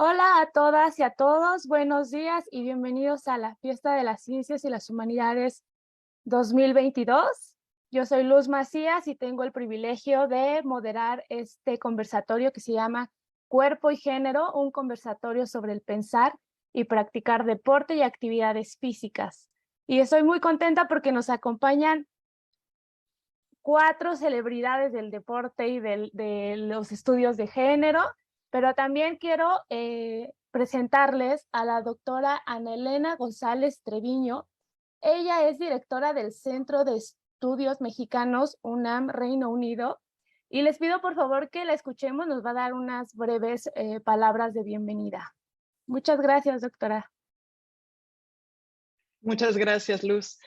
Hola a todas y a todos, buenos días y bienvenidos a la Fiesta de las Ciencias y las Humanidades 2022. Yo soy Luz Macías y tengo el privilegio de moderar este conversatorio que se llama Cuerpo y Género, un conversatorio sobre el pensar y practicar deporte y actividades físicas. Y estoy muy contenta porque nos acompañan cuatro celebridades del deporte y de los estudios de género, pero también quiero presentarles a la doctora Ana Elena González Treviño. Ella es directora del Centro de Estudios Mexicanos UNAM Reino Unido y les pido por favor que la escuchemos, nos va a dar unas breves palabras de bienvenida. Muchas gracias, doctora. Muchas gracias, Luz.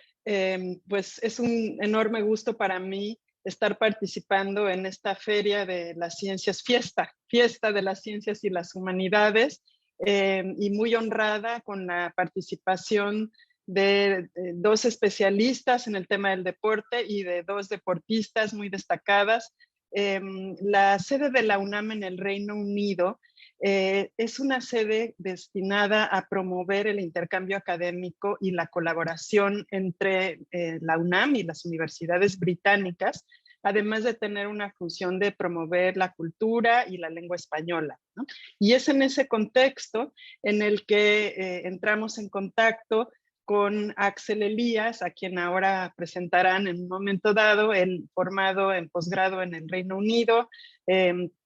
Pues es un enorme gusto para mí estar participando en esta Feria de las Ciencias, fiesta de las Ciencias y las Humanidades, y muy honrada con la participación de dos especialistas en el tema del deporte y de dos deportistas muy destacadas. La sede de la UNAM en el Reino Unido es una sede destinada a promover el intercambio académico y la colaboración entre la UNAM y las universidades británicas, además de tener una función de promover la cultura y la lengua española, ¿no? Y es en ese contexto en el que entramos en contacto con Axel Elías, a quien ahora presentarán en un momento dado, el formado en posgrado en el Reino Unido,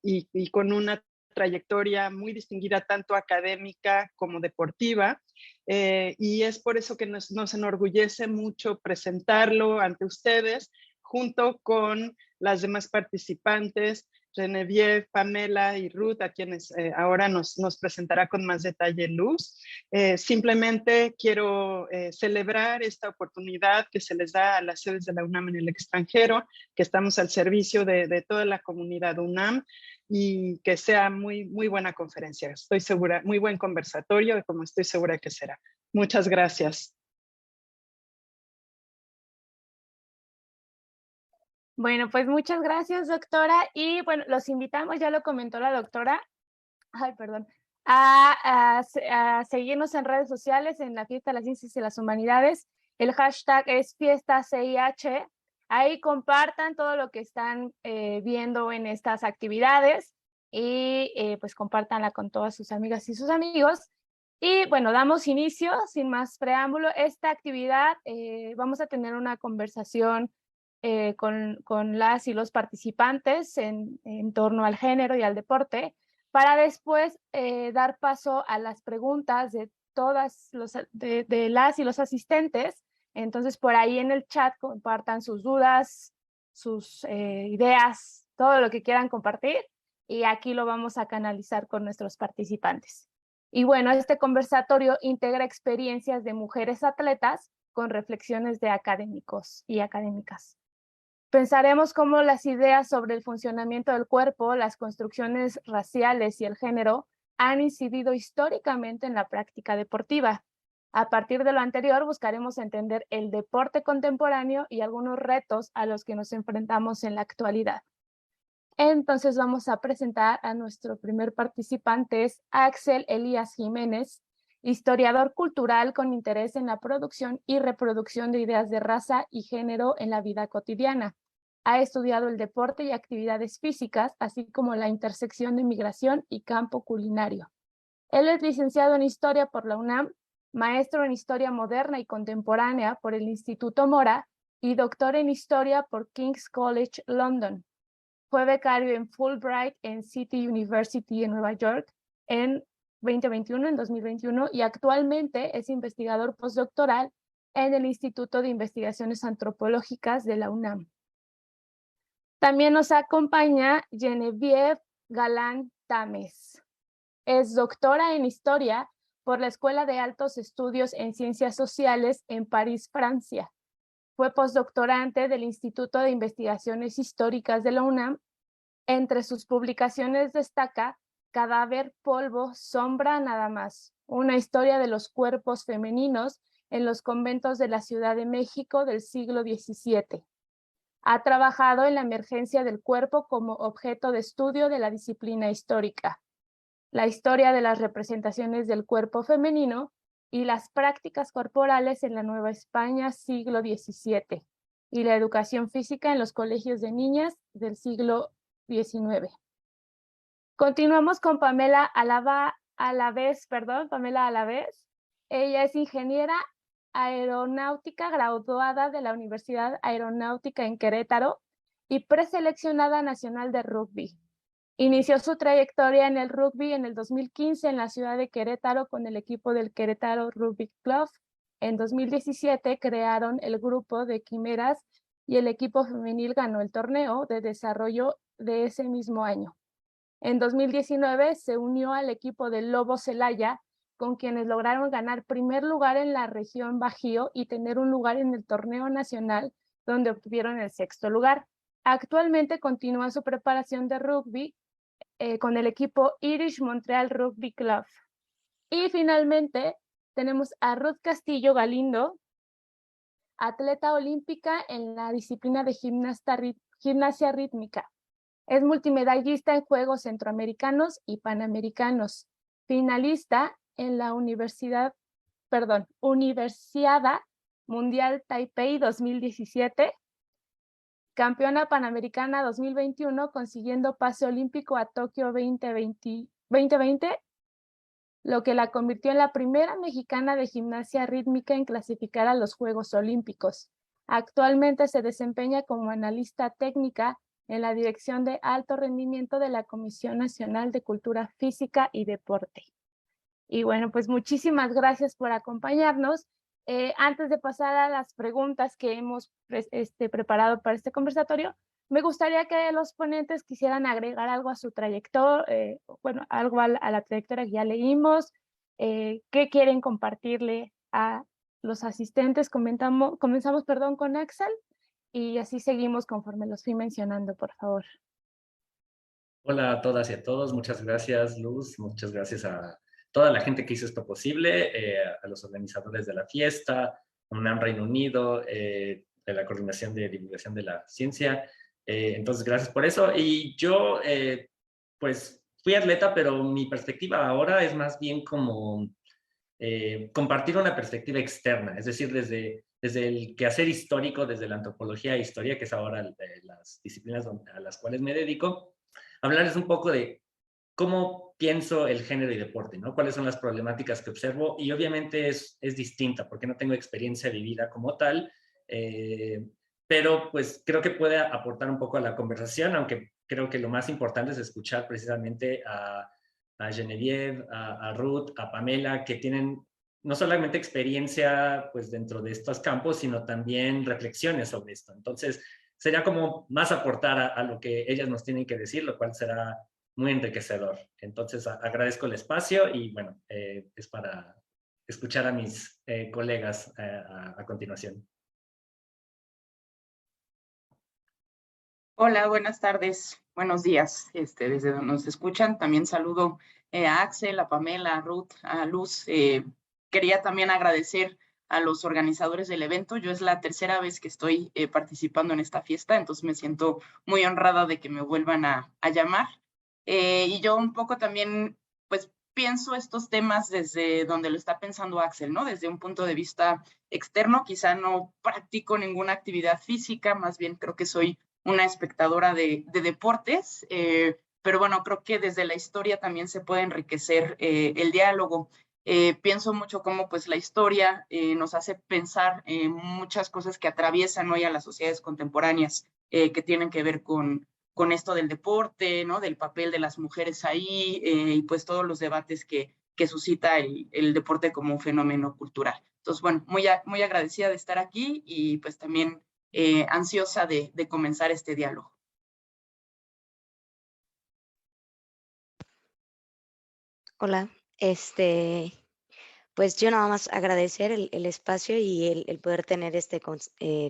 y con una trayectoria muy distinguida tanto académica como deportiva, y es por eso que nos enorgullece mucho presentarlo ante ustedes junto con las demás participantes, Genevieve, Pamela y Ruth, a quienes ahora nos presentará con más detalle Luz. Simplemente quiero celebrar esta oportunidad que se les da a las sedes de la UNAM en el extranjero, que estamos al servicio de toda la comunidad UNAM, y que sea muy buena conferencia. Estoy segura, muy buen conversatorio, como estoy segura que será. Muchas gracias. Bueno, pues muchas gracias, doctora. Y bueno, los invitamos, ya lo comentó la doctora, ay, perdón, a seguirnos en redes sociales en la Fiesta de las Ciencias y las Humanidades. El hashtag es Fiesta CIH. Ahí compartan todo lo que están viendo en estas actividades y pues compártanla con todas sus amigas y sus amigos. Y bueno, damos inicio, sin más preámbulo, esta actividad. Vamos a tener una conversación con las y los participantes en torno al género y al deporte, para después dar paso a las preguntas de todas de las y los asistentes. Entonces, por ahí en el chat compartan sus dudas, sus ideas, todo lo que quieran compartir, y aquí lo vamos a canalizar con nuestros participantes. Y bueno, este conversatorio integra experiencias de mujeres atletas con reflexiones de académicos y académicas. Pensaremos cómo las ideas sobre el funcionamiento del cuerpo, las construcciones raciales y el género han incidido históricamente en la práctica deportiva. A partir de lo anterior, buscaremos entender el deporte contemporáneo y algunos retos a los que nos enfrentamos en la actualidad. Entonces vamos a presentar a nuestro primer participante, es Axel Elías Jiménez, historiador cultural con interés en la producción y reproducción de ideas de raza y género en la vida cotidiana. Ha estudiado el deporte y actividades físicas, así como la intersección de migración y campo culinario. Él es licenciado en Historia por la UNAM, maestro en Historia Moderna y Contemporánea por el Instituto Mora y doctor en Historia por King's College London. Fue becario en Fulbright en City University en Nueva York en 2021, y actualmente es investigador postdoctoral en el Instituto de Investigaciones Antropológicas de la UNAM. También nos acompaña Genevieve Galán Tames. Es doctora en Historia por la Escuela de Altos Estudios en Ciencias Sociales en París, Francia. Fue postdoctorante del Instituto de Investigaciones Históricas de la UNAM. Entre sus publicaciones destaca Cadáver, polvo, sombra, nada más. Una historia de los cuerpos femeninos en los conventos de la Ciudad de México del siglo XVII. Ha trabajado en la emergencia del cuerpo como objeto de estudio de la disciplina histórica. la historia de las representaciones del cuerpo femenino y las prácticas corporales en la Nueva España siglo XVII y la educación física en los colegios de niñas del siglo XIX. Continuamos con Pamela Alavés. Ella es ingeniera aeronáutica graduada de la Universidad Aeronáutica en Querétaro y preseleccionada nacional de rugby. Inició su trayectoria en el rugby en el 2015 en la ciudad de Querétaro con el equipo del Querétaro Rugby Club. En 2017 crearon el grupo de Quimeras y el equipo femenil ganó el torneo de desarrollo de ese mismo año. En 2019 se unió al equipo del Lobo Celaya, con quienes lograron ganar primer lugar en la región Bajío y tener un lugar en el torneo nacional, donde obtuvieron el 6º lugar. Actualmente continúa su preparación de rugby con el equipo Irish Montreal Rugby Club. Y finalmente tenemos a Ruth Castillo Galindo, atleta olímpica en la disciplina de gimnasia rítmica. Es multimedallista en Juegos Centroamericanos y Panamericanos, finalista en la Universiada Mundial Taipei 2017, campeona panamericana 2021, consiguiendo pase olímpico a Tokio 2020, lo que la convirtió en la primera mexicana de gimnasia rítmica en clasificar a los Juegos Olímpicos. Actualmente se desempeña como analista técnica en la Dirección de Alto Rendimiento de la Comisión Nacional de Cultura Física y Deporte. Y bueno, pues muchísimas gracias por acompañarnos. Antes de pasar a las preguntas que hemos preparado para este conversatorio, me gustaría que los ponentes quisieran agregar algo a su trayectoria, algo a la trayectoria que ya leímos, qué quieren compartirle a los asistentes. Comenzamos con Axel y así seguimos conforme los fui mencionando, por favor. Hola a todas y a todos, muchas gracias Luz, muchas gracias a toda la gente que hizo esto posible, a los organizadores de la fiesta, UNAM Reino Unido, de la Coordinación de Divulgación de la Ciencia. Entonces, gracias por eso. Y yo, pues, fui atleta, pero mi perspectiva ahora es más bien como compartir una perspectiva externa, es decir, desde el quehacer histórico, desde la antropología e historia, que es ahora las disciplinas a las cuales me dedico, hablarles un poco de cómo pienso el género y deporte, ¿no? Cuáles son las problemáticas que observo, y obviamente es distinta porque no tengo experiencia vivida como tal, pero pues creo que puede aportar un poco a la conversación, aunque creo que lo más importante es escuchar precisamente a Genevieve, a Ruth, a Pamela, que tienen no solamente experiencia pues dentro de estos campos, sino también reflexiones sobre esto. Entonces, sería como más aportar a lo que ellas nos tienen que decir, lo cual será muy enriquecedor. Entonces, agradezco el espacio y bueno, es para escuchar a mis colegas a continuación. Hola, buenas tardes, buenos días, desde donde nos escuchan. También saludo a Axel, a Pamela, a Ruth, a Luz. Quería también agradecer a los organizadores del evento. Yo es la tercera vez que estoy participando en esta fiesta, entonces me siento muy honrada de que me vuelvan a llamar. Y yo un poco también, pues, pienso estos temas desde donde lo está pensando Axel, ¿no? Desde un punto de vista externo. Quizá no practico ninguna actividad física, más bien creo que soy una espectadora de deportes, pero bueno, creo que desde la historia también se puede enriquecer el diálogo. Pienso mucho cómo pues la historia nos hace pensar en muchas cosas que atraviesan hoy a las sociedades contemporáneas que tienen que ver con esto del deporte, ¿no? Del papel de las mujeres ahí y pues todos los debates que suscita el deporte como un fenómeno cultural. Entonces, bueno, muy agradecida de estar aquí y pues también ansiosa de comenzar este diálogo. Hola, pues yo nada más agradecer el espacio y el poder tener este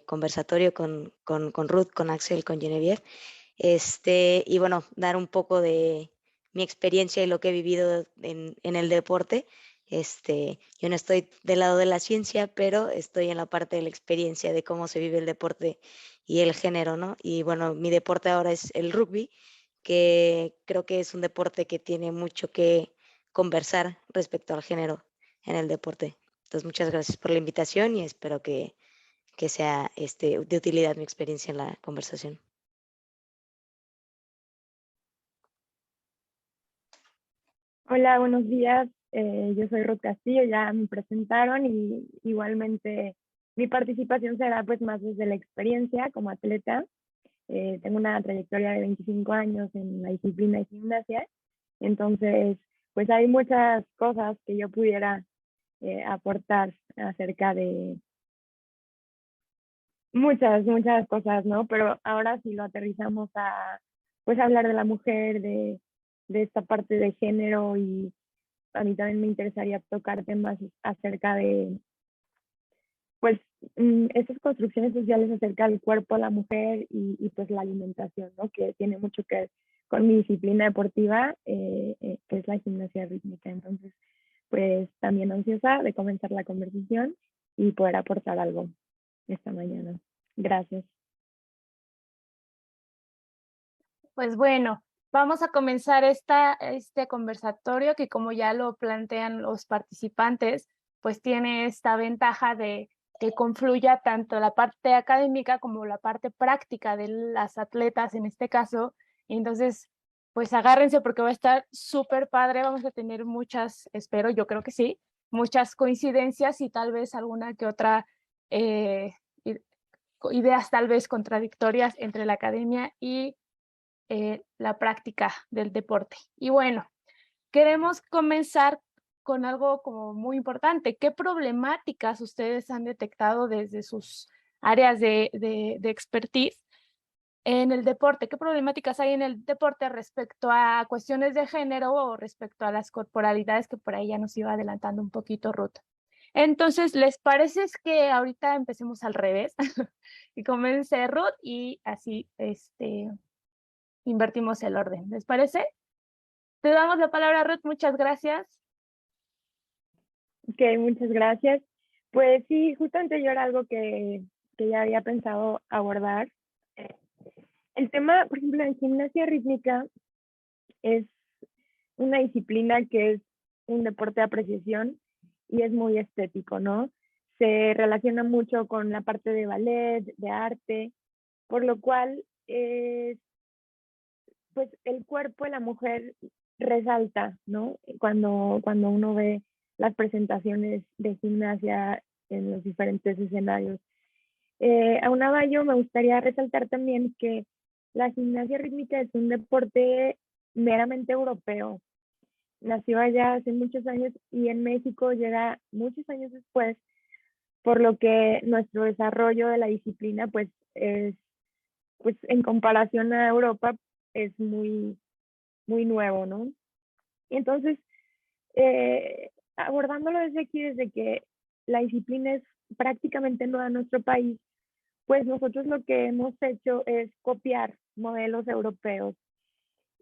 conversatorio con Ruth, con Axel, con Genevieve, y bueno, dar un poco de mi experiencia y lo que he vivido en el deporte. Yo no estoy del lado de la ciencia, pero estoy en la parte de la experiencia de cómo se vive el deporte y el género, ¿no? Y bueno, mi deporte ahora es el rugby, que creo que es un deporte que tiene mucho que conversar respecto al género en el deporte. Entonces, muchas gracias por la invitación y espero que sea de utilidad mi experiencia en la conversación. Hola, buenos días. Yo soy Ruth Castillo, ya me presentaron y igualmente mi participación será pues más desde la experiencia como atleta. Tengo una trayectoria de 25 años en la disciplina de gimnasia, entonces pues hay muchas cosas que yo pudiera aportar acerca de muchas cosas, ¿no? Pero ahora si lo aterrizamos a pues hablar de la mujer, de esta parte de género, y a mí también me interesaría tocar temas acerca de pues estas construcciones sociales acerca del cuerpo de la mujer y pues la alimentación, ¿no? Que tiene mucho que ver con mi disciplina deportiva, que es la gimnasia rítmica. Entonces, pues también ansiosa de comenzar la conversación y poder aportar algo esta mañana. Gracias. Pues bueno, vamos a comenzar este conversatorio que, como ya lo plantean los participantes, pues tiene esta ventaja de que confluya tanto la parte académica como la parte práctica de las atletas en este caso. Entonces, pues agárrense porque va a estar súper padre, vamos a tener muchas, espero, yo creo que sí, muchas coincidencias y tal vez alguna que otra ideas tal vez contradictorias entre la academia y la práctica del deporte. Y bueno, queremos comenzar con algo como muy importante. ¿Qué problemáticas ustedes han detectado desde sus áreas de expertise en el deporte? ¿Qué problemáticas hay en el deporte respecto a cuestiones de género o respecto a las corporalidades, que por ahí ya nos iba adelantando un poquito Ruth? Entonces, ¿les parece que ahorita empecemos al revés? Y comience Ruth y así invertimos el orden. ¿Les parece? Te damos la palabra, Ruth. Muchas gracias. Ok, muchas gracias. Pues sí, justamente yo era algo que ya había pensado abordar. El tema, por ejemplo, en gimnasia rítmica es una disciplina que es un deporte de apreciación y es muy estético, ¿no? Se relaciona mucho con la parte de ballet, de arte, por lo cual pues el cuerpo de la mujer resalta, ¿no? Cuando uno ve las presentaciones de gimnasia en los diferentes escenarios. Aunado a ello, me gustaría resaltar también que la gimnasia rítmica es un deporte meramente europeo. Nació allá hace muchos años y en México llega muchos años después, por lo que nuestro desarrollo de la disciplina pues es, pues en comparación a Europa, es muy, muy nuevo, ¿no? Y entonces, abordándolo desde aquí, desde que la disciplina es prácticamente nueva en nuestro país, pues nosotros lo que hemos hecho es copiar modelos europeos.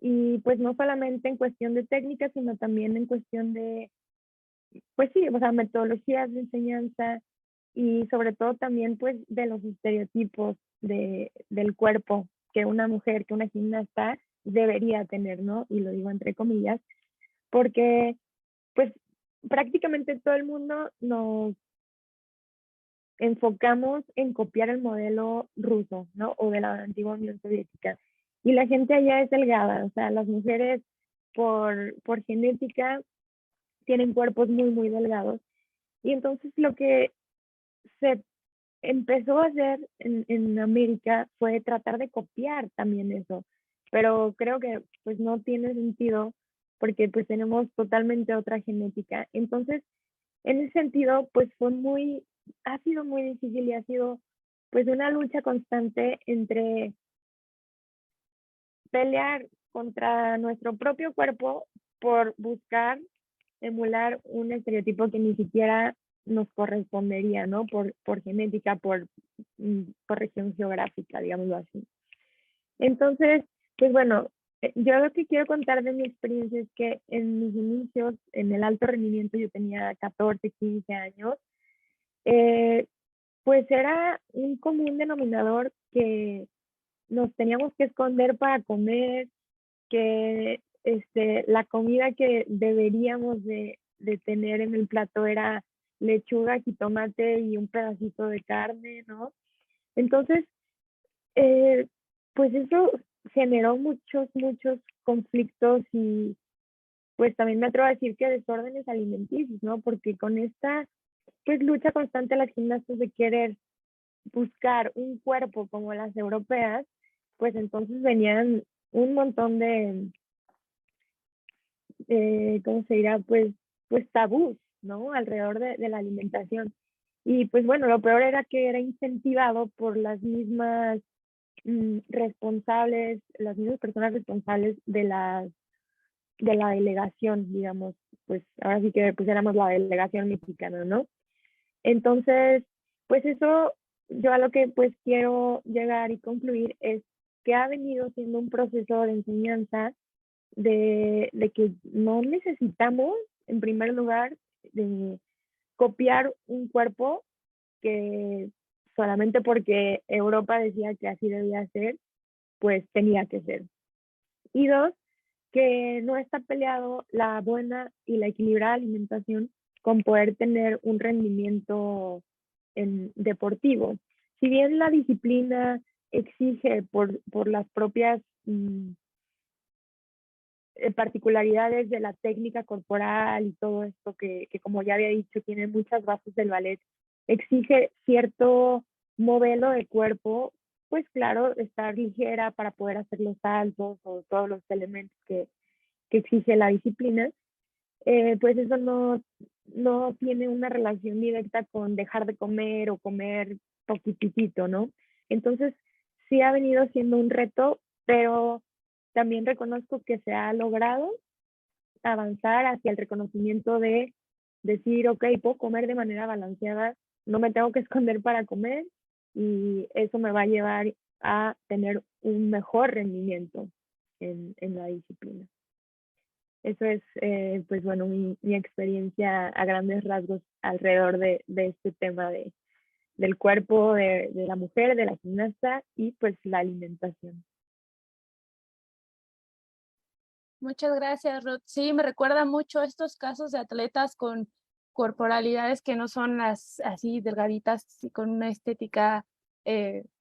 Y pues no solamente en cuestión de técnica, sino también en cuestión de, pues sí, o sea, metodologías de enseñanza y sobre todo también pues de los estereotipos del cuerpo que una mujer, que una gimnasta debería tener, ¿no? Y lo digo entre comillas, porque pues prácticamente todo el mundo nos enfocamos en copiar el modelo ruso, ¿no? O de la antigua Unión Soviética. Y la gente allá es delgada, o sea, las mujeres por genética tienen cuerpos muy, muy delgados. Y entonces lo que se empezó a hacer en América fue tratar de copiar también eso. Pero creo que pues no tiene sentido porque pues tenemos totalmente otra genética. Entonces, en ese sentido, pues ha sido muy difícil y ha sido pues una lucha constante entre pelear contra nuestro propio cuerpo por buscar emular un estereotipo que ni siquiera nos correspondería, ¿no? Por genética, por región geográfica, digámoslo así. Entonces, pues bueno, yo lo que quiero contar de mi experiencia es que en mis inicios, en el alto rendimiento, yo tenía 14, 15 años, pues era un común denominador que nos teníamos que esconder para comer, que la comida que deberíamos de tener en el plato era lechuga, jitomate y un pedacito de carne, ¿no? Entonces, pues eso generó muchos conflictos y pues también me atrevo a decir que desórdenes alimenticios, ¿no? Porque con esta pues lucha constante de las gimnastas de querer buscar un cuerpo como las europeas, pues entonces venían un montón de, ¿cómo se dirá? Pues tabús, ¿no? Alrededor de la alimentación. Y pues bueno, lo peor era que era incentivado por las mismas responsables, las mismas personas responsables de la delegación, digamos, pues ahora sí que pues éramos la delegación mexicana, ¿no? Entonces, pues eso, yo a lo que pues quiero llegar y concluir es que ha venido siendo un proceso de enseñanza de que no necesitamos, en primer lugar, de copiar un cuerpo que solamente porque Europa decía que así debía ser, pues tenía que ser. Y dos, que no está peleado la buena y la equilibrada alimentación con poder tener un rendimiento deportivo. Si bien la disciplina exige por las propias particularidades de la técnica corporal y todo esto que como ya había dicho, tiene muchas bases del ballet, exige cierto modelo de cuerpo, pues claro, estar ligera para poder hacer los saltos o todos los elementos que exige la disciplina, pues eso no tiene una relación directa con dejar de comer o comer poquitito, ¿no? Entonces, sí ha venido siendo un reto, pero también reconozco que se ha logrado avanzar hacia el reconocimiento de decir, ok, puedo comer de manera balanceada, no me tengo que esconder para comer y eso me va a llevar a tener un mejor rendimiento en la disciplina. Eso es, pues bueno, mi experiencia a grandes rasgos alrededor de este tema del cuerpo de la mujer, de la gimnasta y pues la alimentación. Muchas gracias, Ruth. Sí, me recuerda mucho estos casos de atletas con corporalidades que no son las así delgaditas y con una estética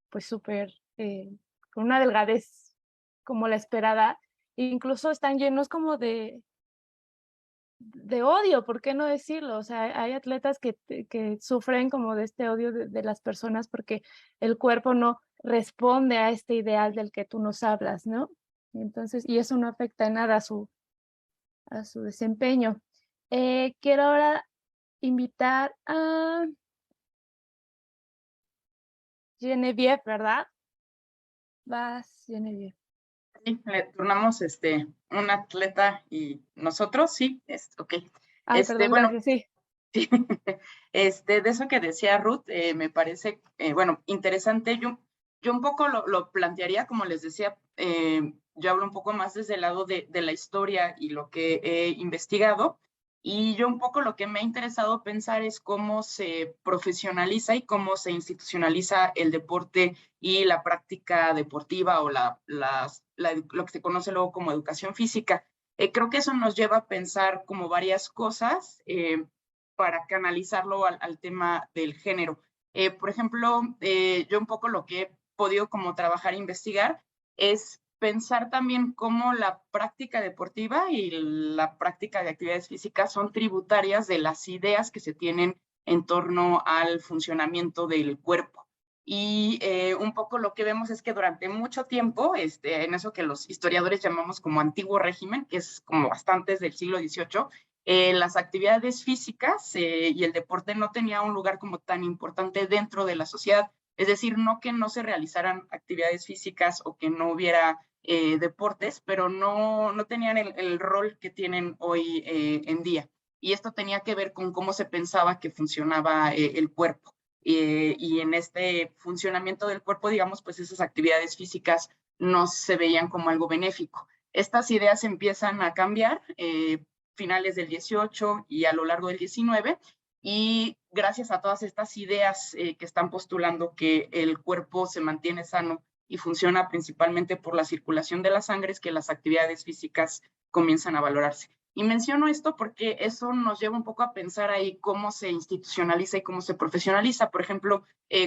pues súper, con una delgadez como la esperada. E incluso están llenos como de odio, ¿por qué no decirlo? O sea, hay atletas que sufren como de este odio de las personas porque el cuerpo no responde a este ideal del que tú nos hablas, ¿no? Entonces, y eso no afecta en nada a su desempeño. Quiero ahora invitar a Genevieve, ¿verdad? Vas, Genevieve. Sí, le turnamos un atleta y nosotros, sí, ok. Ay, perdón, bueno, gracias, sí. Sí. De eso que decía Ruth, me parece, bueno, interesante. Yo un poco lo plantearía, como les decía, yo hablo un poco más desde el lado de la historia y lo que he investigado, y yo un poco lo que me ha interesado pensar es cómo se profesionaliza y cómo se institucionaliza el deporte y la práctica deportiva o lo que se conoce luego como educación física. Creo que eso nos lleva a pensar como varias cosas, para canalizarlo al tema del género. Por ejemplo, yo un poco lo que he podido como trabajar e investigar es pensar también cómo la práctica deportiva y la práctica de actividades físicas son tributarias de las ideas que se tienen en torno al funcionamiento del cuerpo. Y un poco lo que vemos es que durante mucho tiempo, en eso que los historiadores llamamos como antiguo régimen, que es como bastantes del siglo XVIII, las actividades físicas y el deporte no tenía un lugar como tan importante dentro de la sociedad. Es decir, no que no se realizaran actividades físicas o que no hubiera deportes, pero no tenían el rol que tienen hoy en día. Y esto tenía que ver con cómo se pensaba que funcionaba el cuerpo. Y en este funcionamiento del cuerpo, digamos, pues esas actividades físicas no se veían como algo benéfico. Estas ideas empiezan a cambiar finales del 18 y a lo largo del 19, y gracias a todas estas ideas que están postulando que el cuerpo se mantiene sano y funciona principalmente por la circulación de la sangre, es que las actividades físicas comienzan a valorarse. Y menciono esto porque eso nos lleva un poco a pensar ahí cómo se institucionaliza y cómo se profesionaliza. Por ejemplo,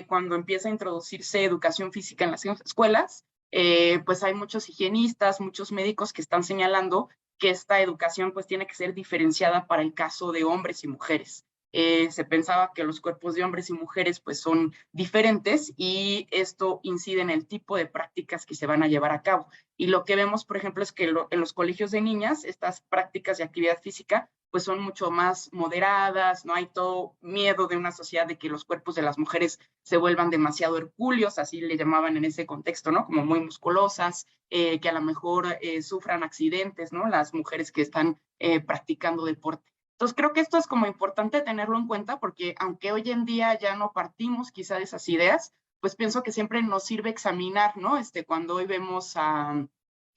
cuando empieza a introducirse educación física en las escuelas, pues hay muchos higienistas, muchos médicos que están señalando que esta educación pues tiene que ser diferenciada para el caso de hombres y mujeres. Se pensaba que los cuerpos de hombres y mujeres pues son diferentes y esto incide en el tipo de prácticas que se van a llevar a cabo. Y lo que vemos, por ejemplo, es que en los colegios de niñas estas prácticas de actividad física pues son mucho más moderadas, no hay todo miedo de una sociedad de que los cuerpos de las mujeres se vuelvan demasiado hercúleos, así le llamaban en ese contexto, ¿no? Como muy musculosas, que a lo mejor sufran accidentes, ¿no? Las mujeres que están practicando deporte. Entonces creo que esto es como importante tenerlo en cuenta porque aunque hoy en día ya no partimos quizá de esas ideas, pues pienso que siempre nos sirve examinar, ¿no? Cuando hoy vemos a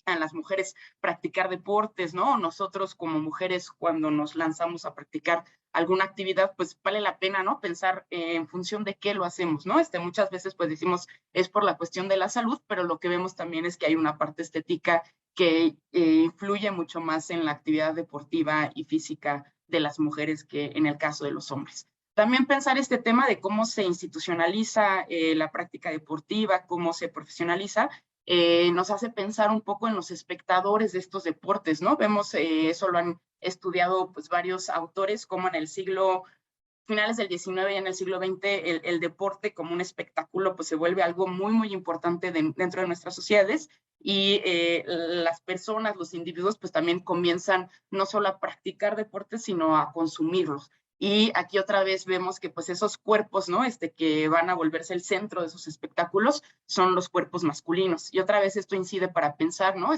las mujeres practicar deportes, ¿no? Nosotros como mujeres cuando nos lanzamos a practicar alguna actividad, pues vale la pena, ¿no? Pensar en función de qué lo hacemos, ¿no? Muchas veces pues decimos es por la cuestión de la salud, pero lo que vemos también es que hay una parte estética que influye mucho más en la actividad deportiva y física de las mujeres que en el caso de los hombres. También pensar este tema de cómo se institucionaliza la práctica deportiva, cómo se profesionaliza, nos hace pensar un poco en los espectadores de estos deportes, ¿no? Vemos, eso lo han estudiado pues varios autores, como en el finales del XIX y en el siglo XX, el deporte como un espectáculo pues se vuelve algo muy, muy importante dentro de nuestras sociedades y las personas, los individuos pues también comienzan no solo a practicar deportes, sino a consumirlos. Y aquí otra vez vemos que pues esos cuerpos, ¿no? Que van a volverse el centro de esos espectáculos son los cuerpos masculinos. Y otra vez esto incide para pensar, ¿no?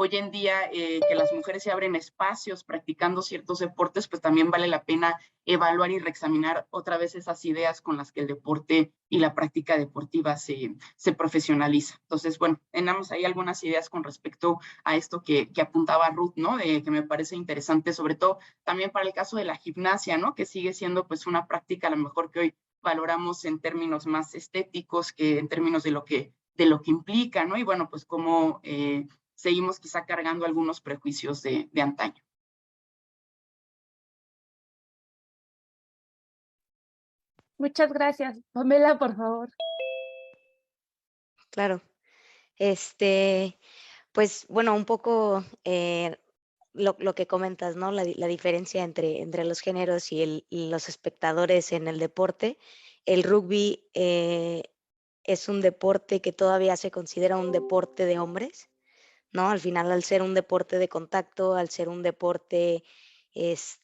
Hoy en día que las mujeres se abren espacios practicando ciertos deportes, pues también vale la pena evaluar y reexaminar otra vez esas ideas con las que el deporte y la práctica deportiva se profesionaliza. Entonces, bueno, tenemos ahí algunas ideas con respecto a esto que apuntaba Ruth, ¿no? Que me parece interesante, sobre todo también para el caso de la gimnasia, ¿no? Que sigue siendo pues una práctica a lo mejor que hoy valoramos en términos más estéticos que en términos de lo que implica, ¿no? Y bueno, pues cómo seguimos quizá cargando algunos prejuicios de antaño. Muchas gracias. Pamela, por favor. Claro. Pues bueno, un poco lo que comentas, ¿no? La diferencia entre los géneros y los espectadores en el deporte. El rugby es un deporte que todavía se considera un deporte de hombres, ¿no? Al final, al ser un deporte de contacto, al ser un deporte, pues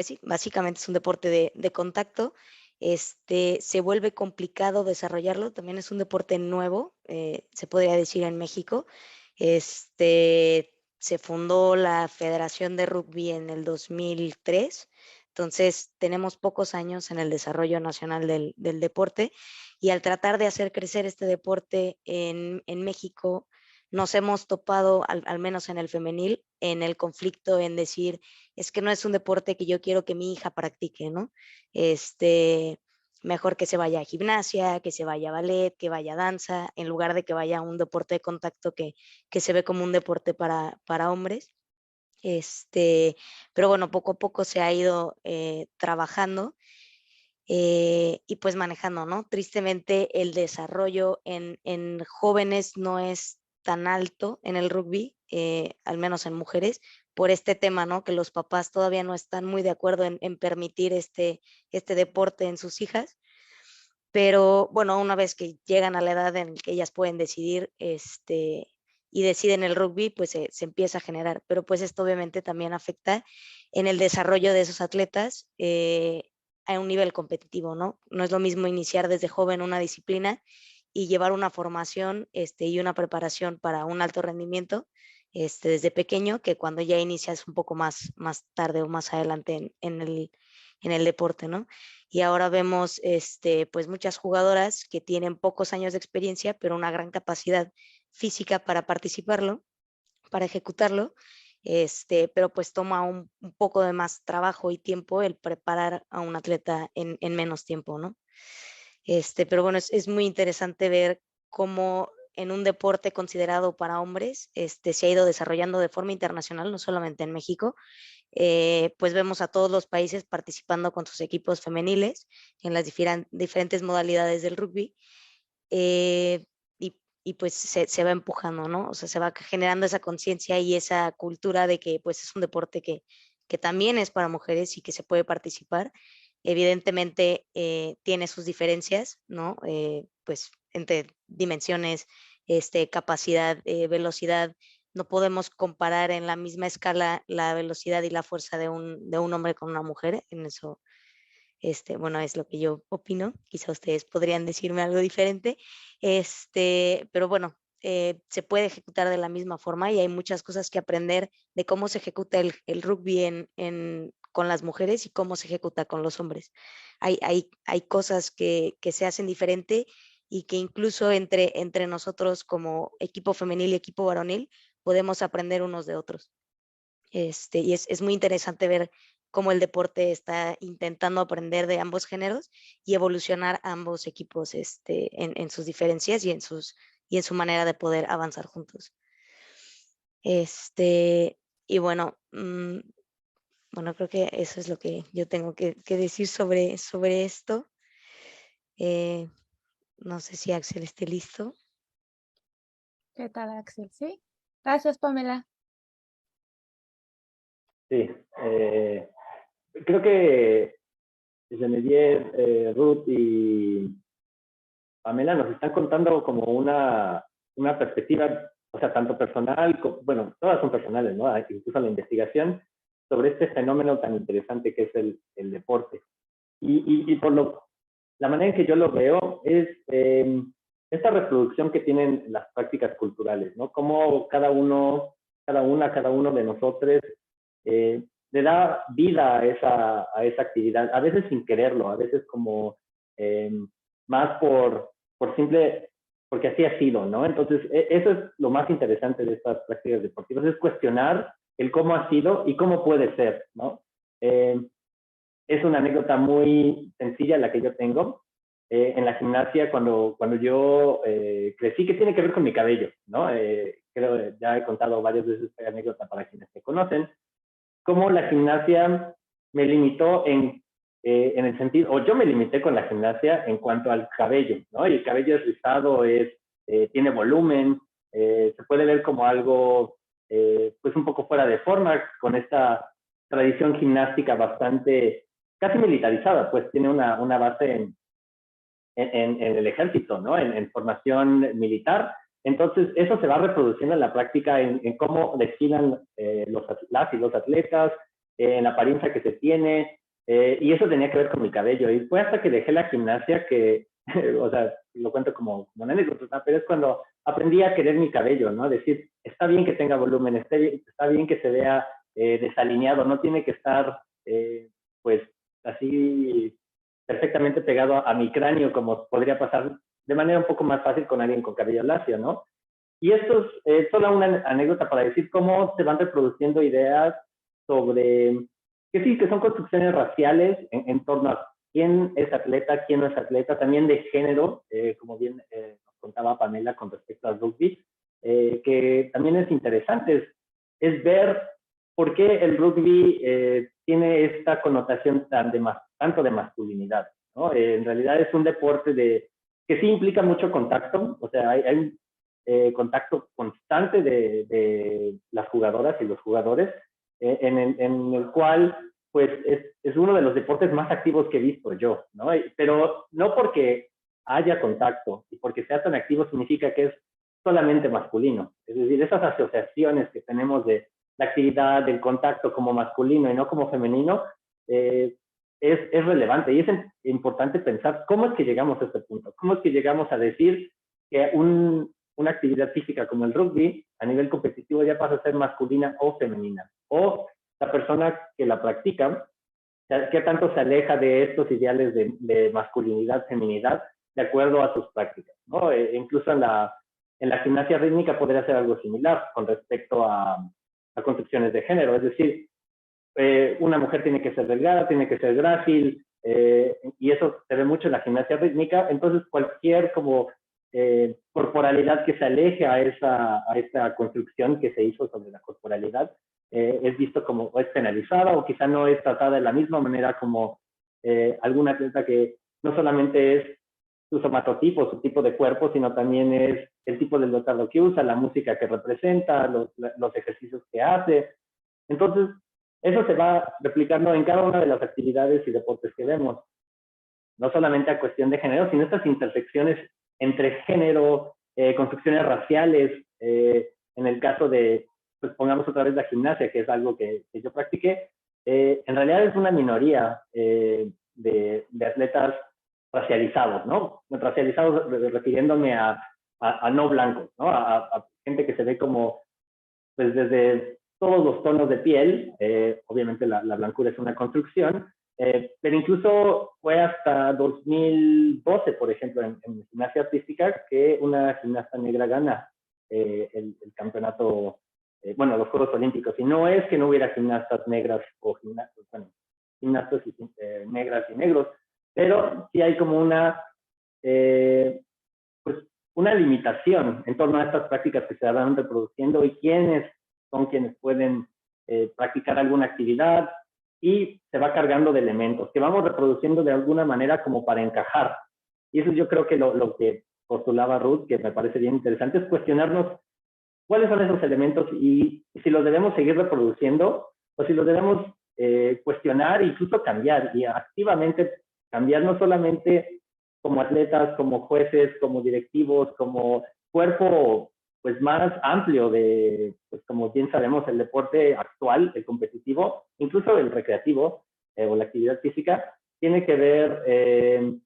sí, básicamente es un deporte de contacto, se vuelve complicado desarrollarlo. También es un deporte nuevo, se podría decir en México. Se fundó la Federación de Rugby en el 2003, entonces tenemos pocos años en el desarrollo nacional del deporte, y al tratar de hacer crecer este deporte en México, nos hemos topado, al menos en el femenil, en el conflicto en decir, es que no es un deporte que yo quiero que mi hija practique, ¿no? Mejor que se vaya a gimnasia, que se vaya a ballet, que vaya a danza, en lugar de que vaya a un deporte de contacto que se ve como un deporte para hombres. Pero bueno, poco a poco se ha ido trabajando y pues manejando, ¿no? Tristemente el desarrollo en jóvenes no es tan alto en el rugby, al menos en mujeres, por este tema, ¿no? Que los papás todavía no están muy de acuerdo en permitir este deporte en sus hijas. Pero bueno, una vez que llegan a la edad en que ellas pueden decidir y deciden el rugby, pues se empieza a generar. Pero pues esto obviamente también afecta en el desarrollo de esos atletas a un nivel competitivo, ¿no? No es lo mismo iniciar desde joven una disciplina y llevar una formación y una preparación para un alto rendimiento desde pequeño, que cuando ya inicias un poco más tarde o más adelante en el deporte, ¿no? Y ahora vemos pues muchas jugadoras que tienen pocos años de experiencia, pero una gran capacidad física para participarlo, para ejecutarlo, pero pues toma un poco de más trabajo y tiempo el preparar a un atleta en menos tiempo, ¿no? Pero bueno, es muy interesante ver cómo en un deporte considerado para hombres, se ha ido desarrollando de forma internacional, no solamente en México. Pues vemos a todos los países participando con sus equipos femeniles en las diferentes modalidades del rugby. Y pues se va empujando, ¿no? O sea, se va generando esa conciencia y esa cultura de que pues es un deporte que también es para mujeres y que se puede participar. Evidentemente tiene sus diferencias, ¿no? Pues entre dimensiones, capacidad, velocidad. No podemos comparar en la misma escala la velocidad y la fuerza de un hombre con una mujer. En eso, bueno, es lo que yo opino. Quizá ustedes podrían decirme algo diferente. Pero bueno, se puede ejecutar de la misma forma y hay muchas cosas que aprender de cómo se ejecuta el rugby con las mujeres y cómo se ejecuta con los hombres. Hay cosas que se hacen diferente y que incluso entre nosotros como equipo femenil y equipo varonil podemos aprender unos de otros. Y es muy interesante ver cómo el deporte está intentando aprender de ambos géneros y evolucionar ambos equipos en sus diferencias y en su manera de poder avanzar juntos. Y bueno, creo que eso es lo que yo tengo que decir sobre esto. No sé si Axel esté listo. ¿Qué tal, Axel? Sí. Gracias, Pamela. Sí, creo que Genevieve, Ruth y Pamela nos están contando como una perspectiva, o sea, tanto personal, bueno, todas son personales, ¿no? Incluso la investigación sobre este fenómeno tan interesante que es el deporte. Y por la manera en que yo lo veo es esta reproducción que tienen las prácticas culturales, ¿no? Cómo cada uno de nosotros le da vida a esa actividad, a veces sin quererlo, a veces como más porque así ha sido, ¿no? Entonces, eso es lo más interesante de estas prácticas deportivas, es cuestionar el cómo ha sido y cómo puede ser, ¿no? Es una anécdota muy sencilla la que yo tengo. En la gimnasia, cuando yo crecí, que tiene que ver con mi cabello, ¿no? Creo que ya he contado varias veces esta anécdota para quienes me conocen, cómo la gimnasia me limitó en el sentido, o yo me limité con la gimnasia en cuanto al cabello, ¿no? Y el cabello es rizado, tiene volumen, se puede ver como algo, pues un poco fuera de forma, con esta tradición gimnástica bastante, casi militarizada, pues tiene una base en el ejército, ¿no? En formación militar. Entonces, eso se va reproduciendo en la práctica, en cómo desfilan las y los atletas, en la apariencia que se tiene, y eso tenía que ver con mi cabello. Y fue hasta que dejé la gimnasia que, o sea, lo cuento como una anécdota, pero es cuando aprendí a querer mi cabello, ¿no? Decir, está bien que tenga volumen, está bien que se vea desalineado, no tiene que estar, pues, así perfectamente pegado a mi cráneo, como podría pasar de manera un poco más fácil con alguien con cabello lacio, ¿no? Y esto es solo una anécdota para decir cómo se van reproduciendo ideas sobre, que sí, que son construcciones raciales en torno a quién es atleta, quién no es atleta, también de género, como bien nos contaba Pamela con respecto al rugby, que también es interesante, es ver por qué el rugby tiene esta connotación tanto de masculinidad, ¿no? En realidad es un deporte que sí implica mucho contacto, o sea, hay contacto constante de las jugadoras y los jugadores, en el cual, pues, es uno de los deportes más activos que he visto yo, ¿no? Pero no porque haya contacto y porque sea tan activo significa que es solamente masculino. Es decir, esas asociaciones que tenemos de la actividad, del contacto como masculino y no como femenino, es relevante y es importante pensar cómo es que llegamos a este punto, cómo es que llegamos a decir que una actividad física como el rugby a nivel competitivo ya pasa a ser masculina o femenina, o la persona que la practica, qué tanto se aleja de estos ideales de masculinidad, feminidad, de acuerdo a sus prácticas, ¿no? Incluso en la gimnasia rítmica podría ser algo similar con respecto a concepciones de género, es decir, una mujer tiene que ser delgada, tiene que ser grácil, y eso se ve mucho en la gimnasia rítmica, entonces cualquier como corporalidad que se aleje a esa construcción que se hizo sobre la corporalidad, es visto como, o es penalizada, o quizá no es tratada de la misma manera como algún atleta que no solamente es su somatotipo, su tipo de cuerpo, sino también es el tipo de dotado que usa, la música que representa, los ejercicios que hace. Entonces, eso se va replicando en cada una de las actividades y deportes que vemos. No solamente a cuestión de género, sino estas intersecciones entre género, construcciones raciales, en el caso de, pues pongamos otra vez la gimnasia, que es algo que yo practiqué, en realidad es una minoría de atletas racializados, ¿no? Racializados refiriéndome a no blancos, ¿no? A gente que se ve como, pues desde todos los tonos de piel, obviamente la blancura es una construcción, pero incluso fue hasta 2012, por ejemplo, en gimnasia artística, que una gimnasta negra gana el campeonato, bueno, los Juegos Olímpicos. Y no es que no hubiera gimnastas negras o gimnastas, bueno, gimnastas negras y negros, pero sí hay como pues una limitación en torno a estas prácticas que se van reproduciendo y quiénes son quienes pueden practicar alguna actividad, y se va cargando de elementos que vamos reproduciendo de alguna manera como para encajar. Y eso yo creo que lo que postulaba Ruth, que me parece bien interesante, es cuestionarnos cuáles son esos elementos y si los debemos seguir reproduciendo o si los debemos cuestionar e incluso cambiar, y activamente cambiar, no solamente como atletas, como jueces, como directivos, como cuerpo pues más amplio de, pues como bien sabemos, el deporte actual, el competitivo, incluso el recreativo o la actividad física, tiene que ver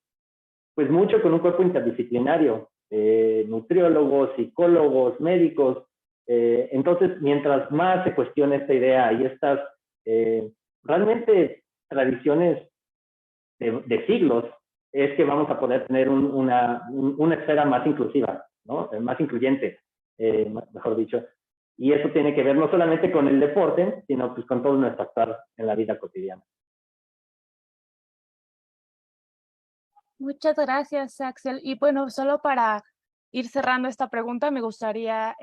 pues mucho con un cuerpo interdisciplinario, nutriólogos, psicólogos, médicos. Entonces, mientras más se cuestione esta idea y estas realmente tradiciones de siglos, es que vamos a poder tener una esfera más inclusiva, ¿no? Más incluyente, mejor dicho. Y eso tiene que ver no solamente con el deporte, sino pues con todo nuestro actuar en la vida cotidiana. Muchas gracias, Axel. Y bueno, solo para ir cerrando esta pregunta, me gustaría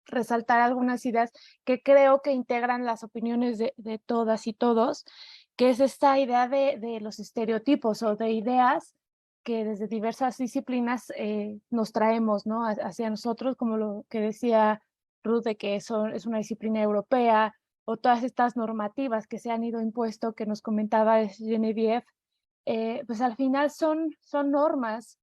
resaltar algunas ideas que creo que integran las opiniones de todas y todos, que es esta idea de los estereotipos o de ideas que desde diversas disciplinas nos traemos, ¿no? Hacia nosotros, como lo que decía Ruth, de que eso es una disciplina europea, o todas estas normativas que se han ido impuesto, que nos comentaba Genevieve, pues al final son normas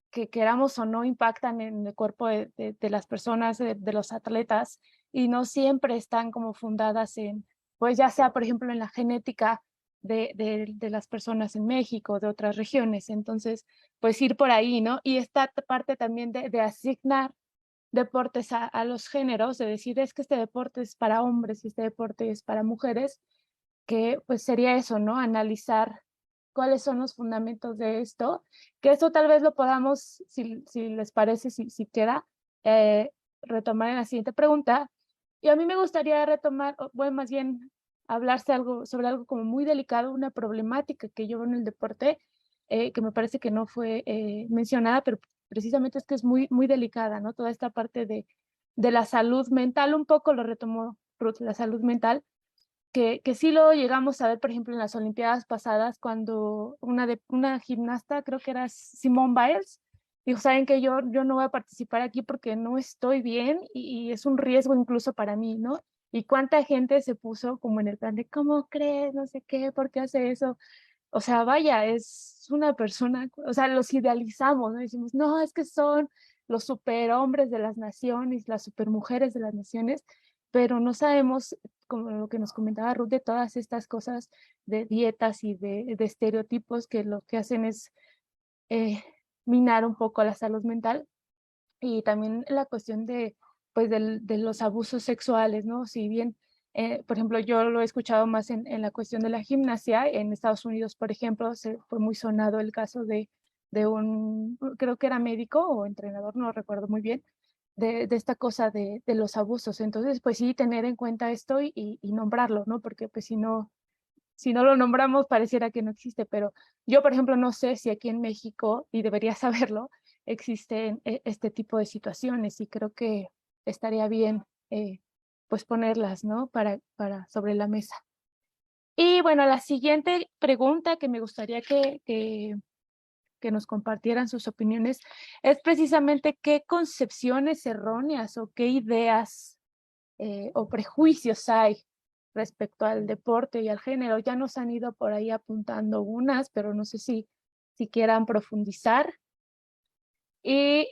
que queramos o no impactan en el cuerpo de las personas, de los atletas, y no siempre están como fundadas en, pues ya sea, por ejemplo, en la genética de las personas en México, de otras regiones. Entonces, pues ir por ahí, ¿no? Y esta parte también de asignar deportes a los géneros, de decir, es que este deporte es para hombres y este deporte es para mujeres, que pues sería eso, ¿no? Analizar cuáles son los fundamentos de esto, que esto tal vez lo podamos, si les parece, si queda, retomar en la siguiente pregunta. Y a mí me gustaría retomar, bueno, más bien hablarse sobre algo como muy delicado, una problemática que yo veo en el deporte, que me parece que no fue mencionada, pero precisamente es que es muy, muy delicada, ¿no? Toda esta parte de la salud mental, un poco lo retomó Ruth, la salud mental, que sí lo llegamos a ver, por ejemplo, en las Olimpiadas pasadas, cuando una gimnasta, creo que era Simone Biles, dijo, saben que yo no voy a participar aquí porque no estoy bien y es un riesgo incluso para mí, ¿no? Y cuánta gente se puso como en el plan de, ¿cómo crees? No sé qué, ¿por qué hace eso? O sea, vaya, es una persona, o sea, los idealizamos, ¿no? Decimos, no, es que son los superhombres de las naciones, las supermujeres de las naciones, pero no sabemos, como lo que nos comentaba Ruth, de todas estas cosas de dietas y de estereotipos que lo que hacen es minar un poco la salud mental, y también la cuestión de, pues, de los abusos sexuales, ¿no? Si bien, por ejemplo, yo lo he escuchado más en la cuestión de la gimnasia, en Estados Unidos, por ejemplo, fue muy sonado el caso de un, creo que era médico o entrenador, no recuerdo muy bien, de esta cosa de los abusos. Entonces, pues sí, tener en cuenta esto y nombrarlo, ¿no? Porque pues si si no lo nombramos pareciera que no existe, pero yo, por ejemplo, no sé si aquí en México, y debería saberlo, existen este tipo de situaciones y creo que estaría bien pues ponerlas, ¿no? Para sobre la mesa. Y bueno, la siguiente pregunta que me gustaría que nos compartieran sus opiniones es precisamente qué concepciones erróneas o qué ideas o prejuicios hay respecto al deporte y al género. Ya nos han ido por ahí apuntando unas, pero no sé si quieran profundizar. Y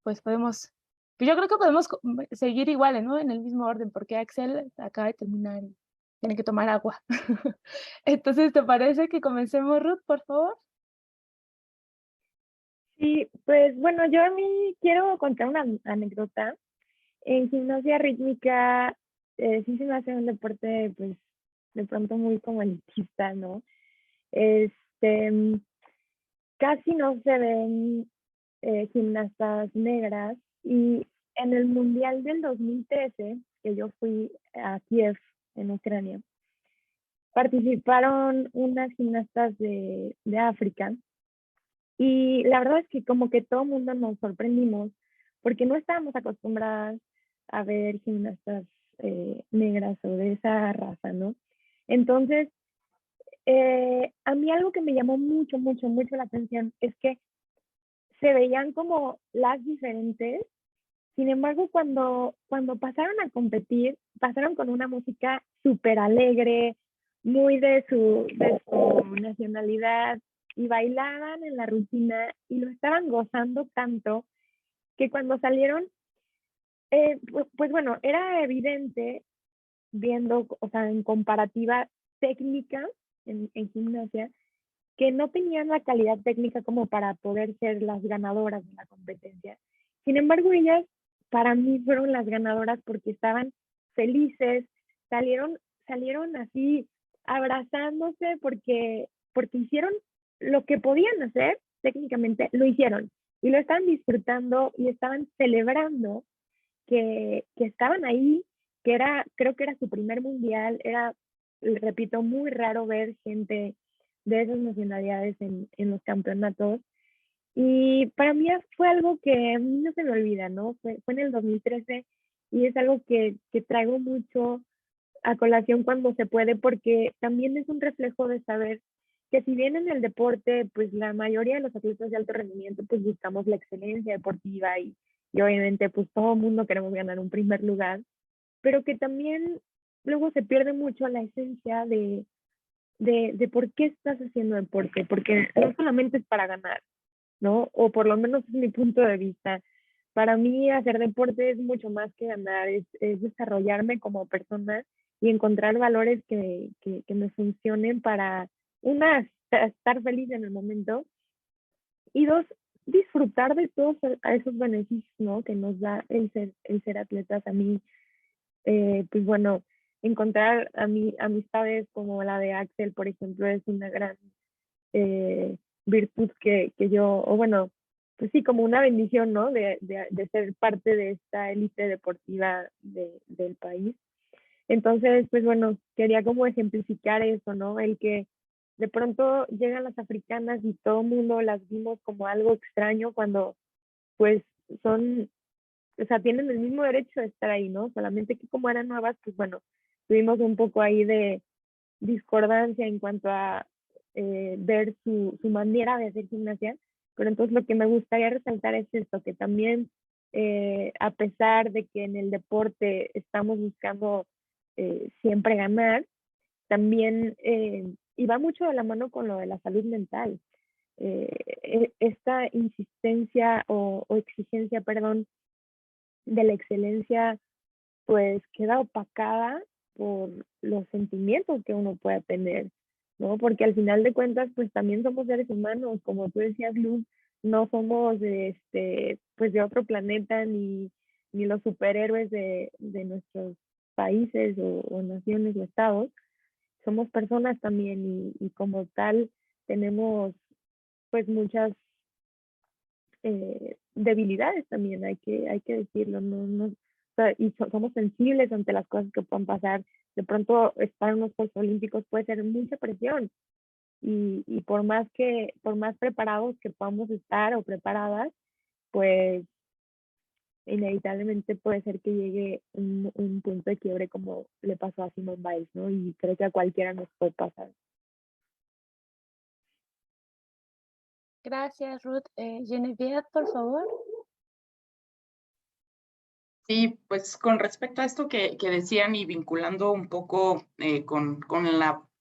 pues podemos, pues yo creo que podemos seguir igual, ¿no? En el mismo orden, porque Axel acaba de terminar y tiene que tomar agua. Entonces, ¿te parece que comencemos, Ruth, por favor? Sí, pues bueno, yo a mí quiero contar una anécdota. En gimnasia rítmica, sí se me hace un deporte, pues, de pronto muy como elitista, ¿no? Este, casi no se ven gimnastas negras y en el Mundial del 2013, que yo fui a Kiev, en Ucrania, participaron unas gimnastas de África y la verdad es que como que todo el mundo nos sorprendimos porque no estábamos acostumbradas a ver gimnastas negras o de esa raza, ¿no? Entonces, a mí algo que me llamó mucho, mucho, mucho la atención es que se veían como las diferentes. Sin embargo, cuando pasaron a competir, pasaron con una música súper alegre, muy de su nacionalidad, y bailaban en la rutina y lo estaban gozando tanto que cuando salieron, pues bueno, era evidente viendo, o sea, en comparativa técnica en gimnasia, que no tenían la calidad técnica como para poder ser las ganadoras de la competencia. Sin embargo, ellas para mí fueron las ganadoras porque estaban felices, salieron así abrazándose porque hicieron lo que podían hacer, técnicamente lo hicieron y lo estaban disfrutando y estaban celebrando que estaban ahí, creo que era su primer mundial, era, repito, muy raro ver gente de esas nacionalidades en los campeonatos. Y para mí fue algo que a mí no se me olvida, ¿no? Fue en el 2013 y es algo que traigo mucho a colación cuando se puede, porque también es un reflejo de saber que si bien en el deporte, pues la mayoría de los atletas de alto rendimiento, pues buscamos la excelencia deportiva y obviamente pues todo el mundo queremos ganar un primer lugar, pero que también luego se pierde mucho la esencia de por qué estás haciendo deporte, porque no solamente es para ganar, ¿no? O por lo menos es mi punto de vista. Para mí hacer deporte es mucho más que ganar, es desarrollarme como persona y encontrar valores que me funcionen para, una, estar feliz en el momento y dos, disfrutar de todos esos beneficios, ¿no? Que nos da el ser atletas. A mí, pues bueno, encontrar amistades como la de Axel, por ejemplo, es una gran virtud que yo, o bueno, pues sí, como una bendición, ¿no? De ser parte de esta élite deportiva del país. Entonces, pues bueno, quería como ejemplificar eso, ¿no? El que de pronto llegan las africanas y todo el mundo las vimos como algo extraño cuando pues son, o sea, tienen el mismo derecho de estar ahí, ¿no? Solamente que como eran nuevas, pues bueno, tuvimos un poco ahí de discordancia en cuanto a ver su manera de hacer gimnasia, pero entonces lo que me gustaría resaltar es esto, que también a pesar de que en el deporte estamos buscando siempre ganar, también y va mucho de la mano con lo de la salud mental. Esta insistencia o exigencia, perdón, de la excelencia, pues queda opacada por los sentimientos que uno pueda tener, ¿no? Porque al final de cuentas, pues también somos seres humanos, como tú decías, Luz, no somos pues de otro planeta ni los superhéroes de nuestros países o naciones o estados, somos personas también y como tal tenemos pues muchas debilidades también, hay que decirlo, no somos sensibles ante las cosas que pueden pasar. De pronto estar en unos Juegos Olímpicos puede ser mucha presión y por más preparados que podamos estar o preparadas, pues inevitablemente puede ser que llegue un punto de quiebre como le pasó a Simone Biles, ¿no? Y creo que a cualquiera nos puede pasar. Gracias, Ruth. Genevieve, por favor. Sí, pues con respecto a esto que decían y vinculando un poco con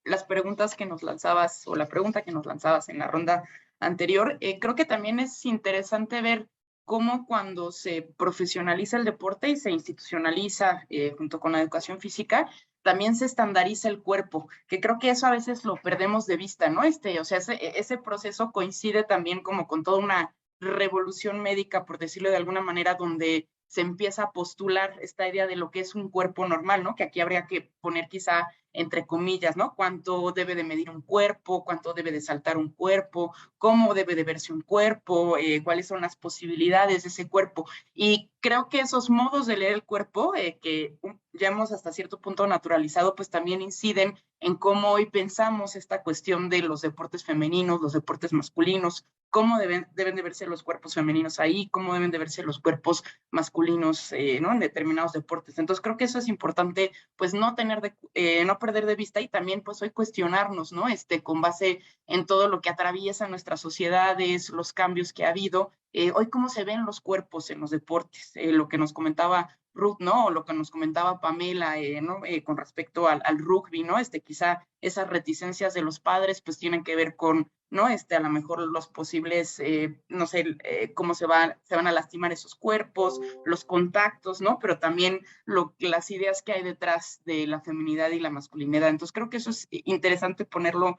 las preguntas que nos lanzabas o la pregunta que nos lanzabas en la ronda anterior, creo que también es interesante ver cómo cuando se profesionaliza el deporte y se institucionaliza junto con la educación física, también se estandariza el cuerpo, que creo que eso a veces lo perdemos de vista, ¿no? O sea, ese proceso coincide también como con toda una revolución médica, por decirlo de alguna manera, donde se empieza a postular esta idea de lo que es un cuerpo normal, ¿no? Que aquí habría que poner quizá entre comillas, ¿no? Cuánto debe de medir un cuerpo, cuánto debe de saltar un cuerpo, cómo debe de verse un cuerpo, cuáles son las posibilidades de ese cuerpo. Y creo que esos modos de leer el cuerpo, que ya hemos hasta cierto punto naturalizado, pues también inciden en cómo hoy pensamos esta cuestión de los deportes femeninos, los deportes masculinos, cómo deben de verse los cuerpos femeninos ahí, cómo deben de verse los cuerpos masculinos, ¿no? En determinados deportes. Entonces creo que eso es importante, pues no perder de vista y también pues hoy cuestionarnos, ¿no? Con base en todo lo que atraviesa nuestras sociedades, los cambios que ha habido, hoy cómo se ven los cuerpos en los deportes, lo que nos comentaba Ruth, ¿no? O lo que nos comentaba Pamela, ¿no? Con respecto al rugby, ¿no? Quizá esas reticencias de los padres pues tienen que ver con, ¿no? A lo mejor los posibles, no sé, cómo se van a lastimar esos cuerpos, los contactos, ¿no? Pero también las ideas que hay detrás de la feminidad y la masculinidad. Entonces creo que eso es interesante ponerlo